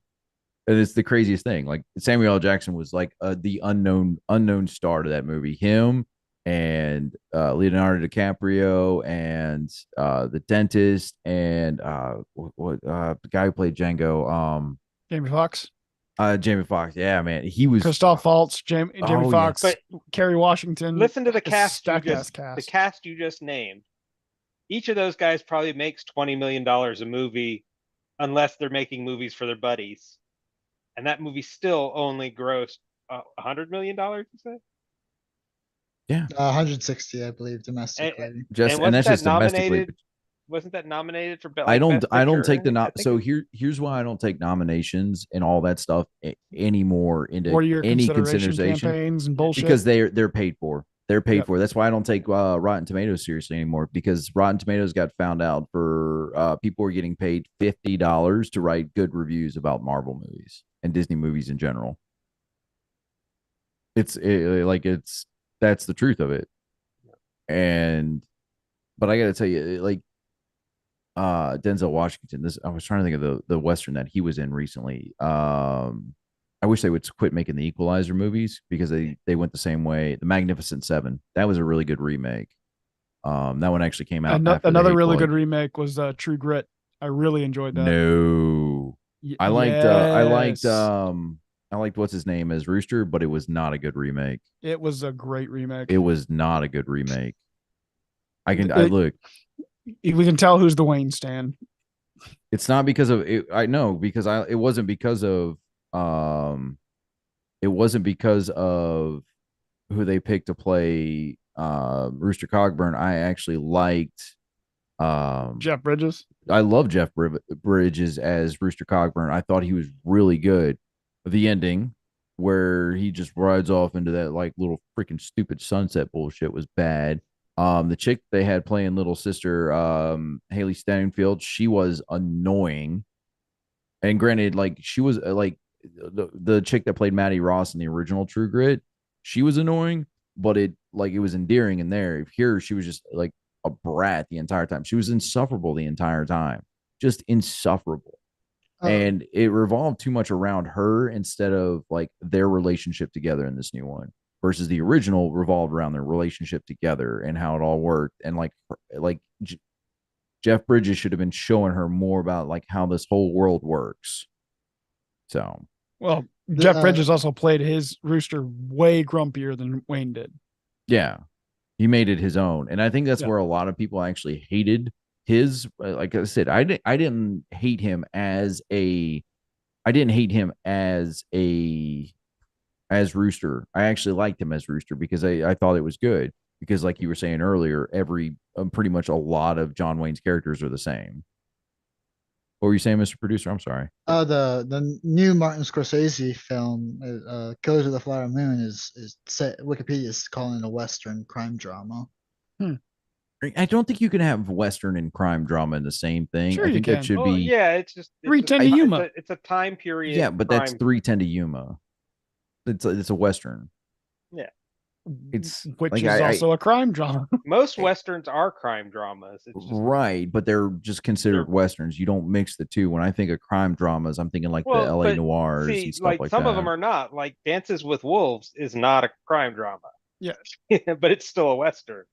And it's the craziest thing. Like Samuel L. Jackson was like the unknown star to that movie. Him and Leonardo DiCaprio and the dentist and the guy who played Django, Jamie Foxx, Jamie Foxx. Yeah, man, he was Christoph Waltz, Jamie Oh, Foxx, yes. Kerry Washington. Listen to the It's a cast stacked ass the cast you just named. Each of those guys probably makes $20 million a movie, unless they're making movies for their buddies, and that movie still only grossed $100 million. You say? 160, I believe, domestically. And just, and wasn't that's that just domestically. nominated? Wasn't that nominated for I don't Best I don't Picture or take the anything? I not think so it- here's why I don't take nominations and all that stuff anymore into Or your any consideration consideration campaigns and bullshit. because they're paid for. They're paid Yep. for. That's why I don't take Rotten Tomatoes seriously anymore because Rotten Tomatoes got found out for people are getting paid $50 to write good reviews about Marvel movies and Disney movies in general. It's that's the truth of it. And but I got to tell you, like Denzel Washington. This I was trying to think of the western that he was in recently. I wish they would quit making the Equalizer movies because they went the same way. The Magnificent Seven. That was a really good remake. That one actually came out. After Another the really Hateful good remake was True Grit. I really enjoyed Eight. that. No, I liked Yes. I liked what's his name as Rooster, but it was not a good remake. It was a great remake. It was not a good remake. I It- look. We can tell who's the Wayne stan. It's not because of it. I know because it wasn't because of it wasn't because of who they picked to play Rooster Cogburn. I actually liked Jeff Bridges. I love Jeff Bridges as Rooster Cogburn. I thought he was really good. The ending where he just rides off into that like little freaking stupid sunset bullshit was bad. The chick they had playing little sister, Haley Steinfeld, she was annoying. And granted, like she was like the chick that played Maddie Ross in the original True Grit, she was annoying, but it was endearing in there. Here, she was just like a brat the entire time. She was insufferable the entire time, just insufferable. And it revolved too much around her instead of like their relationship together in this new one versus the original revolved around their relationship together and how it all worked. And Jeff Bridges should have been showing her more about like how this whole world works. So, Well, Jeff Bridges also played his Rooster way grumpier than Wayne did. yeah, he made it his own. And I think that's Yeah. where a lot of people actually hated his, like I said, I didn't hate him as a as Rooster. I actually liked him as Rooster because I thought it was good. Because, like you were saying earlier, pretty much a lot of John Wayne's characters are the same. What were you saying, Mr. Producer? I'm sorry. The new Martin Scorsese film, Killers of the Flower Moon, is set. Wikipedia is calling it a Western crime drama. I don't think you can have Western and crime drama in the same thing. Sure I you think that can. should Well, be yeah, it's just 310 to Yuma. It's a time period. yeah, but that's crime. 310 to Yuma. It's a Western. Yeah. It's which like is also a crime drama. Most Westerns are crime dramas. It's just, right, but they're just considered Westerns. You don't mix the two. When I think of crime dramas, I'm thinking like the well, LA but noirs see, and stuff like like some that. of them are not. Like Dances with Wolves is not a crime drama. Yeah. But it's still a Western.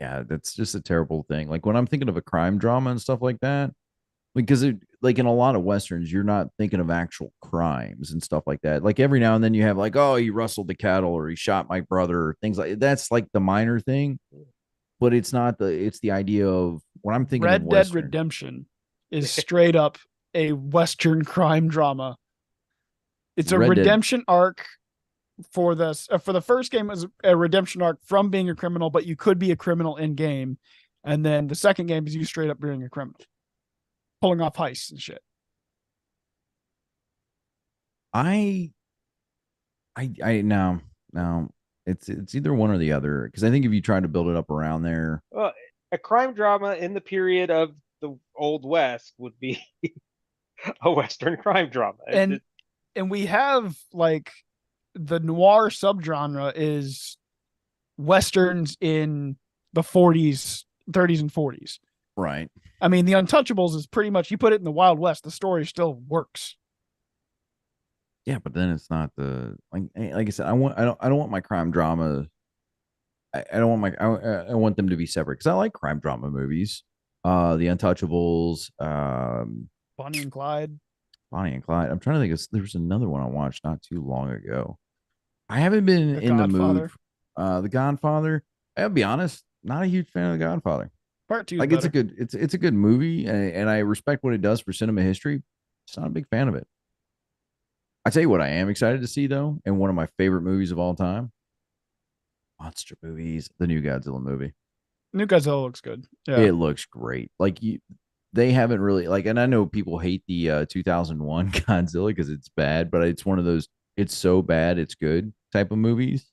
Yeah, that's just a terrible thing. Like when I'm thinking of a crime drama and stuff like that, because like in a lot of westerns, you're not thinking of actual crimes and stuff like that. Like every now and then you have like, oh, he rustled the cattle or he shot my brother or things like that's like the minor thing, but it's not it's the idea of when I'm thinking of Red Dead Western. Redemption is straight up a Western crime drama. It's a Red Dead- redemption arc for the first game is a redemption arc from being a criminal, but you could be a criminal in game. And then the second game is you straight up being a criminal, pulling off heists and shit. I no, it's either one or the other because I think if you try to build it up around there, Well, a crime drama in the period of the Old West would be a Western crime drama. And we have like the noir subgenre is Westerns in the 40s, 30s, and 40s. right? I mean, The Untouchables is pretty much you put it in the Wild West, the story still works. Yeah, but then it's not the like I said. I don't want my crime drama. I don't want I want them to be separate because I like crime drama movies. The Untouchables, Bonnie and Clyde. Bonnie and Clyde. I'm trying to think. There was another one I watched not too long ago. I haven't been The in the Godfather. mood. The Godfather. I'll be honest, not a huge fan of The Godfather. Part 2 is Like better. it's a good movie, and I respect what it does for cinema history. Just not a big fan of it. I tell you what, I am excited to see though, and one of my favorite movies of all time, monster movies, the new Godzilla movie. New Godzilla looks good. Yeah. It looks great. Like they haven't really like, and I know people hate the 2001 Godzilla because it's bad, but it's one of those it's so bad it's good type of movies.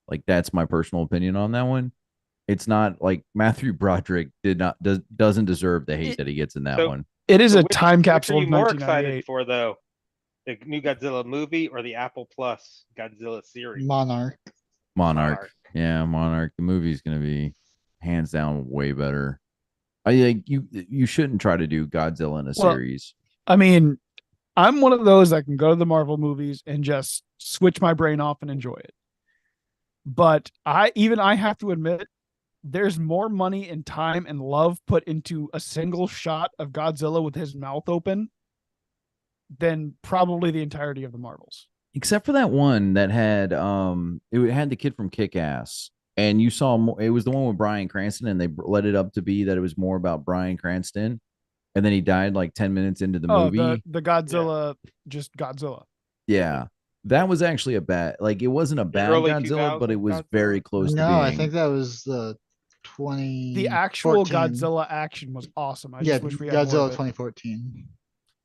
Like that's my personal opinion on that one. It's not like Matthew Broderick doesn't deserve the hate that he gets in that one. It is So a time capsule Which are of you more excited 1998. for, though? The new Godzilla movie or the Apple Plus Godzilla series? Monarch. Monarch. Yeah, Monarch. The movie's gonna be hands down way better. I think you shouldn't try to do Godzilla in a series. I mean, I'm one of those that can go to the Marvel movies and just switch my brain off and enjoy it. But I have to admit, there's more money and time and love put into a single shot of Godzilla with his mouth open than probably the entirety of the Marvels. Except for that one that had it had the kid from Kick-Ass. And you saw it was the one with Bryan Cranston, and they let it up to be that it was more about Bryan Cranston, and then he died like 10 minutes into the movie. The Godzilla, just Godzilla. Yeah, that was actually a bad. Like it wasn't a bad Godzilla, but it was very close to being. No, I think that was the 20. The actual Godzilla action was awesome. I just wish we had Godzilla more of it. 2014.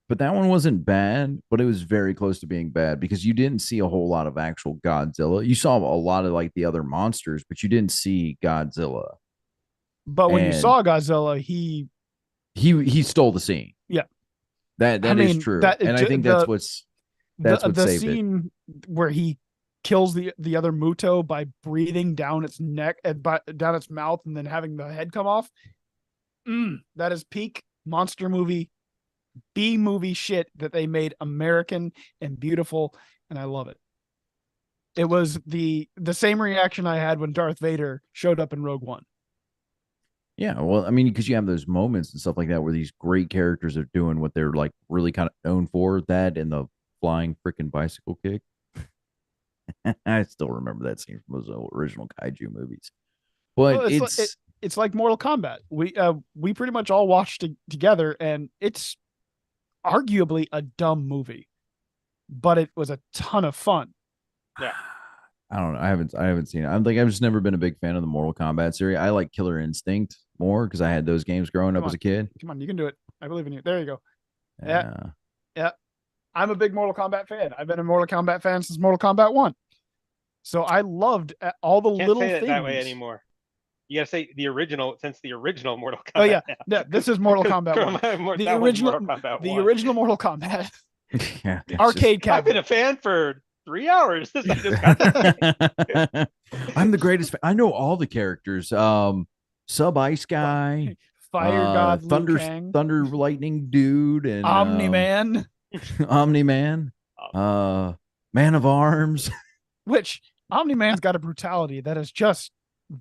But that one wasn't bad, but it was very close to being bad because you didn't see a whole lot of actual Godzilla. You saw a lot of like the other monsters, but you didn't see Godzilla. But when you saw Godzilla, he stole the scene. Yeah, that is true, and I think that's what saved the scene where he kills the other Muto by breathing down its neck and down its mouth and then having the head come off. That is peak monster movie. B movie shit that they made American and beautiful, and I love it. It was the same reaction I had when Darth Vader showed up in Rogue One. Yeah, well, I mean, because you have those moments and stuff like that where these great characters are doing what they're like really kind of known for, that and the flying freaking bicycle kick. I still remember that scene from those original kaiju movies. But it's like Mortal Kombat. We pretty much all watched it together, and it's arguably a dumb movie, but it was a ton of fun. Yeah. I don't know. I haven't seen it. I'm like I've just never been a big fan of the Mortal Kombat series. I like Killer Instinct more because I had those games growing up Come as on. a kid. Come on, you can do it. I believe in you. There you go. Yeah, Yeah. yeah. I'm a big Mortal Kombat fan. I've been a Mortal Kombat fan since Mortal Kombat 1. So I loved all the Can't little say it things. that way anymore. You gotta say the original, since the original Mortal Kombat. Oh yeah, now. yeah. This is Mortal 'Cause Kombat 1. The that was original, Mortal Kombat the 1. original Mortal Kombat Yeah. it's arcade I've been cabinet. a fan for 3 hours. I just got just- I'm the greatest. I know all the characters. Sub Ice Guy, Fire God Liu Kang, Thunder Lightning Dude, and Omni Man, Omni Man, Man of Arms. which Omni Man's got a brutality that is just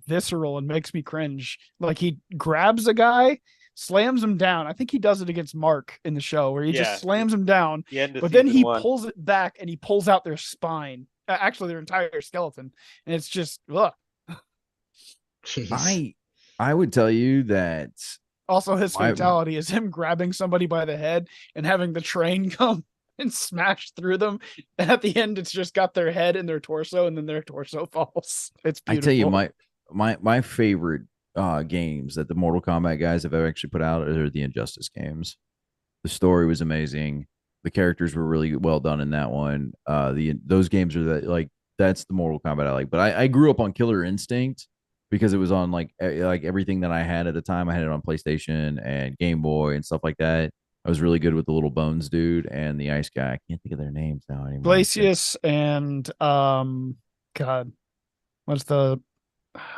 visceral and makes me cringe. Like he grabs a guy, slams him down. I think he does it against Mark in the show where he Yeah. just slams him down, the end of but then season he 1. pulls it back and he pulls out their spine. Actually, their entire skeleton, and it's just ugh. Jeez. I would tell you that Also, his I- fatality is him grabbing somebody by the head and having the train come and smash through them. And at the end, it's just got their head and their torso, and then their torso falls. It's I beautiful. tell you my favorite games that the Mortal Kombat guys have ever actually put out are the Injustice games. The story was amazing. The characters were really well done in that one. Those games are that's the Mortal Kombat I like. But I grew up on Killer Instinct because it was on like everything that I had at the time. I had it on PlayStation and Game Boy and stuff like that. I was really good with the little bones dude and the ice guy. I can't think of their names now anymore. Glacius and God,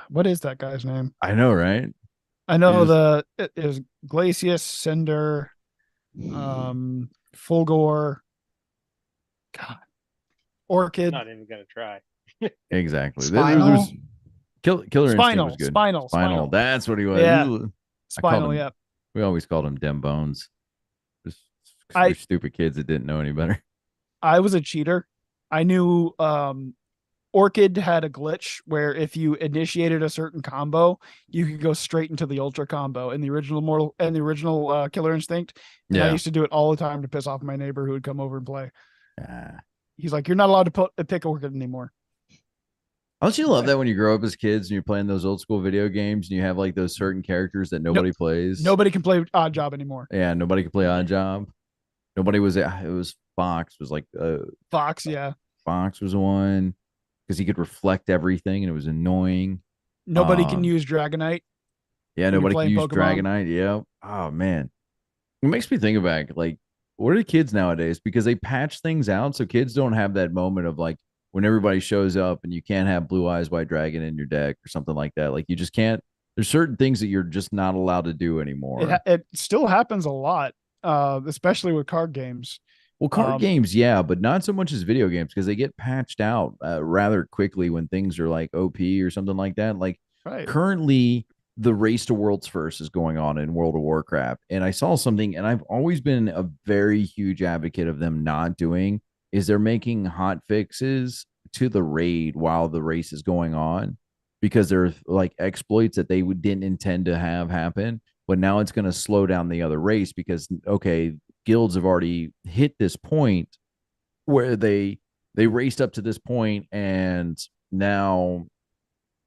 what is that guy's name? I know, right? I know just- it is Glacius, Cinder, Fulgore, God, Orchid, Not even gonna try. Exactly. Spinal? Killer Spinal, Instinct was good. Spinal. That's what he was. Yeah. I called Spinal. him- Yeah, We always called him Dem Bones. Just 'cause I- we're stupid kids that didn't know any better. I was a cheater. I knew Orchid had a glitch where if you initiated a certain combo, you could go straight into the ultra combo in the original Killer Instinct. And I Yeah. used to do it all the time to piss off my neighbor who would come over and play. Ah. He's like, "You're not allowed to pick Orchid anymore." Don't you love that when you grow up as kids and you're playing those old school video games and you have like those certain characters that nobody plays? Nobody can play Odd Job anymore. Yeah, nobody could play Odd Job. Nobody was. It was Fox was like Fox, yeah. Fox was one because he could reflect everything and it was annoying. Nobody can use Dragonite. Yeah, you're nobody can playing use Pokemon. Dragonite. Yeah. Oh man, it makes me think about like what are kids nowadays because they patch things out so kids don't have that moment of like when everybody shows up and you can't have Blue Eyes White Dragon in your deck or something like that. Like you just can't. There's certain things that you're just not allowed to do anymore. It still happens a lot, especially with card games. Well, card games, yeah, but not so much as video games because they get patched out rather quickly when things are like OP or something like that. Like Right. currently, the race to world's first is going on in World of Warcraft, and I saw something, and I've always been a very huge advocate of them not doing is they're making hot fixes to the raid while the race is going on because they're like exploits that they didn't intend to have happen, but now it's going to slow down the other race because okay, guilds have already hit this point where they raced up to this point and now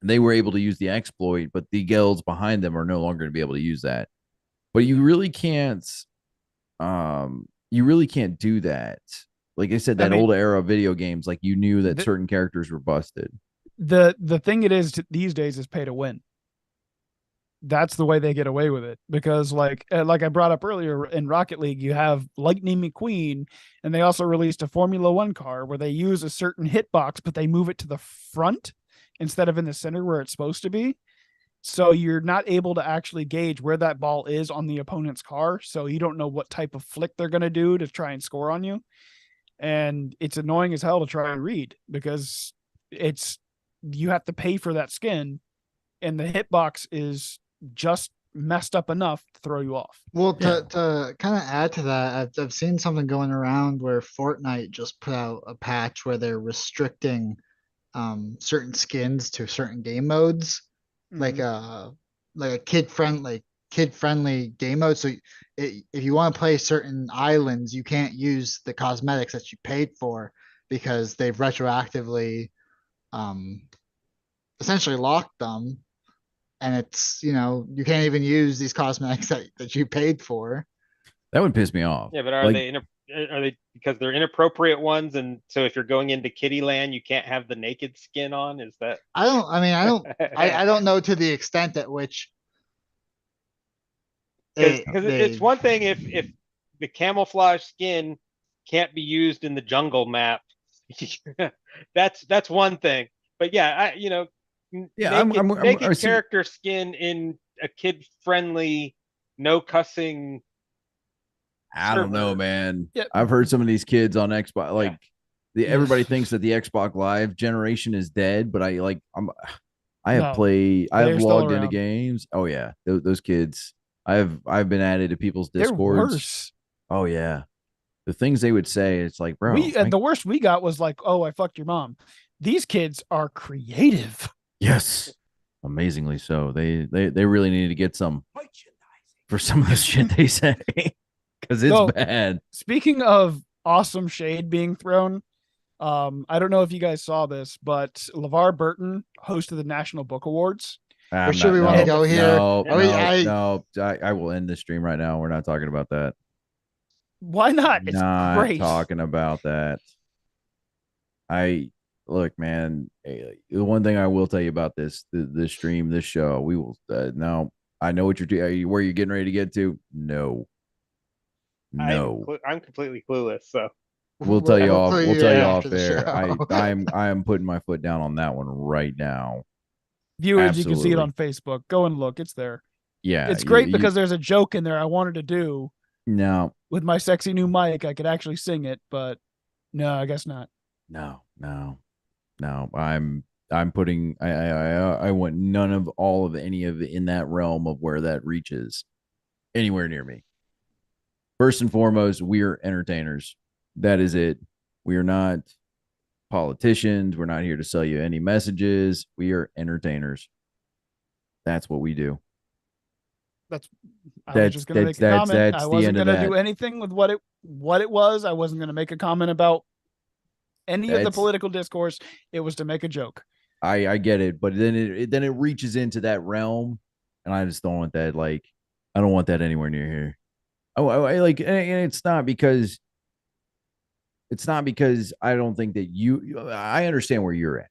they were able to use the exploit, but the guilds behind them are no longer going to be able to use that. But you really can't do that. Like I said, that old era of video games, like you knew that certain characters were busted. The thing it is these days is pay to win. That's the way they get away with it because like I brought up earlier in Rocket League, you have Lightning McQueen, and they also released a Formula One car where they use a certain hitbox, but they move it to the front instead of in the center where it's supposed to be. So you're not able to actually gauge where that ball is on the opponent's car. So you don't know what type of flick they're going to do to try and score on you. And it's annoying as hell to try and read because you have to pay for that skin and the hitbox is just messed up enough to throw you off. Well, to kind of add to that, I've seen something going around where Fortnite just put out a patch where they're restricting certain skins to certain game modes, like a kid friend, like kid-friendly game mode. So if you want to play certain islands, you can't use the cosmetics that you paid for because they've retroactively um essentially locked them. And it's, you can't even use these cosmetics that you paid for. That would piss me off. Yeah, but are they because they're inappropriate ones, and so if you're going into Kitty Land, you can't have the naked skin on? Is that? I don't know to the extent at which Because it's one thing if the camouflage skin can't be used in the jungle map. That's one thing. But yeah, naked character skin in a kid friendly, no cussing. I don't know, man. Yeah. I've heard some of these kids on Xbox, like everybody thinks that the Xbox Live generation is dead, but I have logged into games. Oh yeah, those kids. I've been added to people's Discords. They're worse. Oh yeah, the things they would say. It's like, bro. The worst we got was like, "Oh, I fucked your mom." These kids are creative. Yes, amazingly so. They really need to get some for some of the shit they say because it's bad. Speaking of awesome shade being thrown, I don't know if you guys saw this, but LeVar Burton hosted the National Book Awards. Should we want to go here? No, I will end the stream right now. We're not talking about that. Why not? It's not great. Talking about that. Look, man. The one thing I will tell you about this stream, this show, we will. No, I know what you're doing. Where you're getting ready to get to? No. I'm completely clueless. So we'll tell you off. We'll tell you off air. I am putting my foot down on that one right now. Viewers, absolutely. You can see it on Facebook. Go and look. It's there. Yeah. It's great because there's a joke in there I wanted to do. No. With my sexy new mic, I could actually sing it, but no, I guess not. No. I'm putting I want none of all of any of it in that realm of where that reaches anywhere near me. First and foremost, we are entertainers. That is it. We are not politicians. We're not here to sell you any messages. We are entertainers. That's what we do. I was just going to make a comment. I wasn't going to do anything with what it was. I wasn't going to make a comment about any of the political discourse. It was to make a joke. I get it, but then it reaches into that realm, and I just don't want that. Like, I don't want that anywhere near here. I like, and it's not because I don't think that I understand where you're at,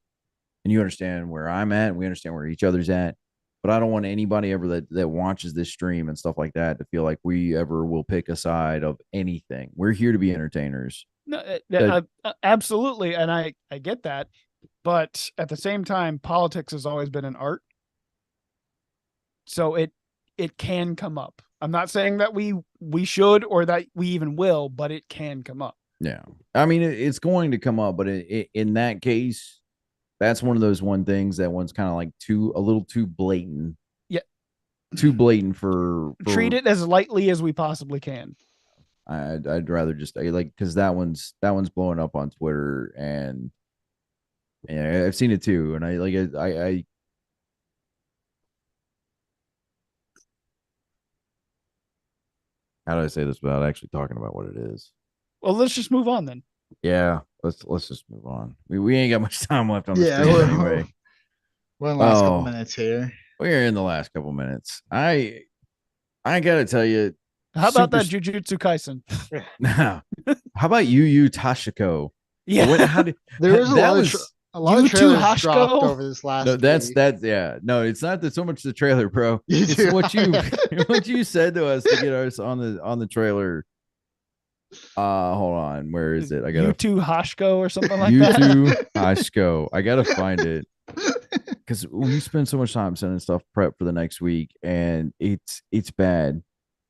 and you understand where I'm at, and we understand where each other's at. But I don't want anybody ever that watches this stream and stuff like that to feel like we ever will pick a side of anything. We're here to be entertainers. No, absolutely, and I get that, but at the same time, politics has always been an art, so it can come up. I'm not saying that we should or that we even will, but it can come up. Yeah, I mean it's going to come up, but in that case, that's one of those things that one's kind of like a little too blatant. Yeah, too blatant for treat it as lightly as we possibly can. I'd rather just because that one's blowing up on Twitter, and yeah, I've seen it too, and I how do I say this without actually talking about what it is? Well, let's just move on then. Yeah, let's just move on. We ain't got much time left on the stream anyway. We're in the last couple minutes here. We're in the last couple minutes. I gotta tell you. How about that Jujutsu Kaisen? Now, how about Yu Tashiko? Yeah, there was a lot of trailers dropped over this last. No, that's yeah. No, it's not so much the trailer, bro. It's what you said to us to get us on the trailer. Hold on, where is it? I got U2 Hashko or something like that. U2 Hashko. I gotta find it because we spend so much time sending stuff prep for the next week, and it's bad.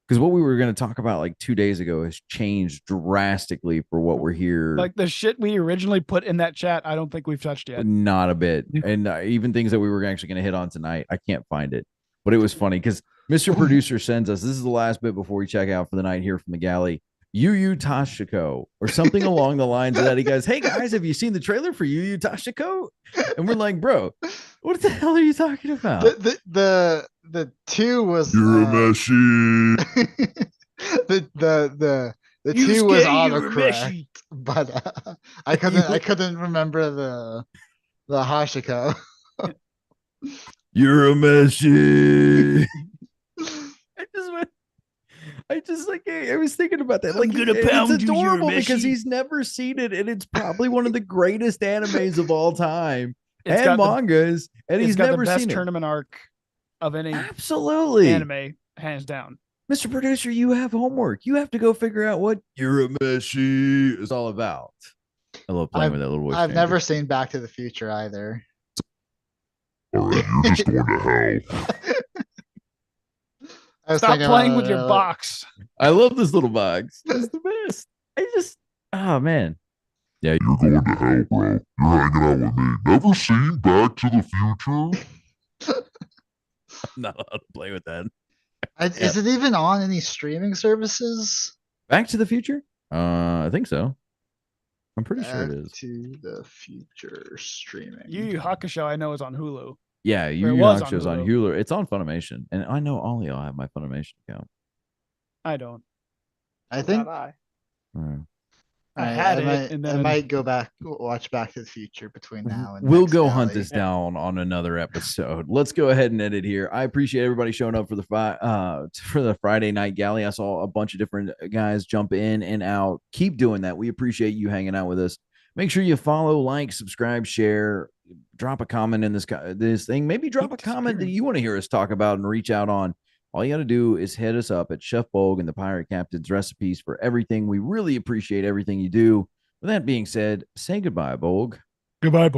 Because what we were going to talk about like 2 days ago has changed drastically for what we're here. Like the shit we originally put in that chat, I don't think we've touched yet. Not a bit. And even things that we were actually going to hit on tonight, I can't find it. But it was funny because Mr. Producer sends us, this is the last bit before we check out for the night here from the Galley. Yu Yu Tashiko or something along the lines of that. He goes, "Hey guys, have you seen the trailer for Yu Yu Tashiko?" And we're like, "Bro, what the hell are you talking about?" The two was Urameshi. the two was autocorrect, but I couldn't remember the Hashiko. Urameshi. I just like I was thinking about that. Like it's adorable because he's never seen it, and it's probably one of the greatest animes of all time and mangas, and he's never seen it. Tournament arc of any absolutely anime, hands down. Mr. Producer, you have homework. You have to go figure out what Urameshi is all about. I love playing with that little voice. I've never seen Back to the Future either. All right, you're just going to hell. Stop playing with your box. I love this little box. It's the best. Oh man. Yeah, you're going to hell, bro. You're hanging out with me. Never seen Back to the Future? I'm not allowed to play with that. Is it even on any streaming services? Back to the Future? I think so. I'm pretty sure it is. Back to the Future streaming. Yu Yu Hakusho, I know, is on Hulu. Yeah, Yu Yu Hakusho's on Hulu. It's on Funimation, and I know all y'all have my Funimation account. I don't. I think I had it, and then I might go back watch Back to the Future between now and we'll go hunt this down on another episode. Let's go ahead and edit here. I appreciate everybody showing up for the Friday night galley. I saw a bunch of different guys jump in and out. Keep doing that. We appreciate you hanging out with us. Make sure you follow, like, subscribe, share, drop a comment in this thing. Maybe drop a comment that you want to hear us talk about and reach out on. All you got to do is hit us up at Chef Bolg and the Pirate Captain's recipes for everything. We really appreciate everything you do. With that being said, say goodbye, Bolg. Goodbye, Bolg.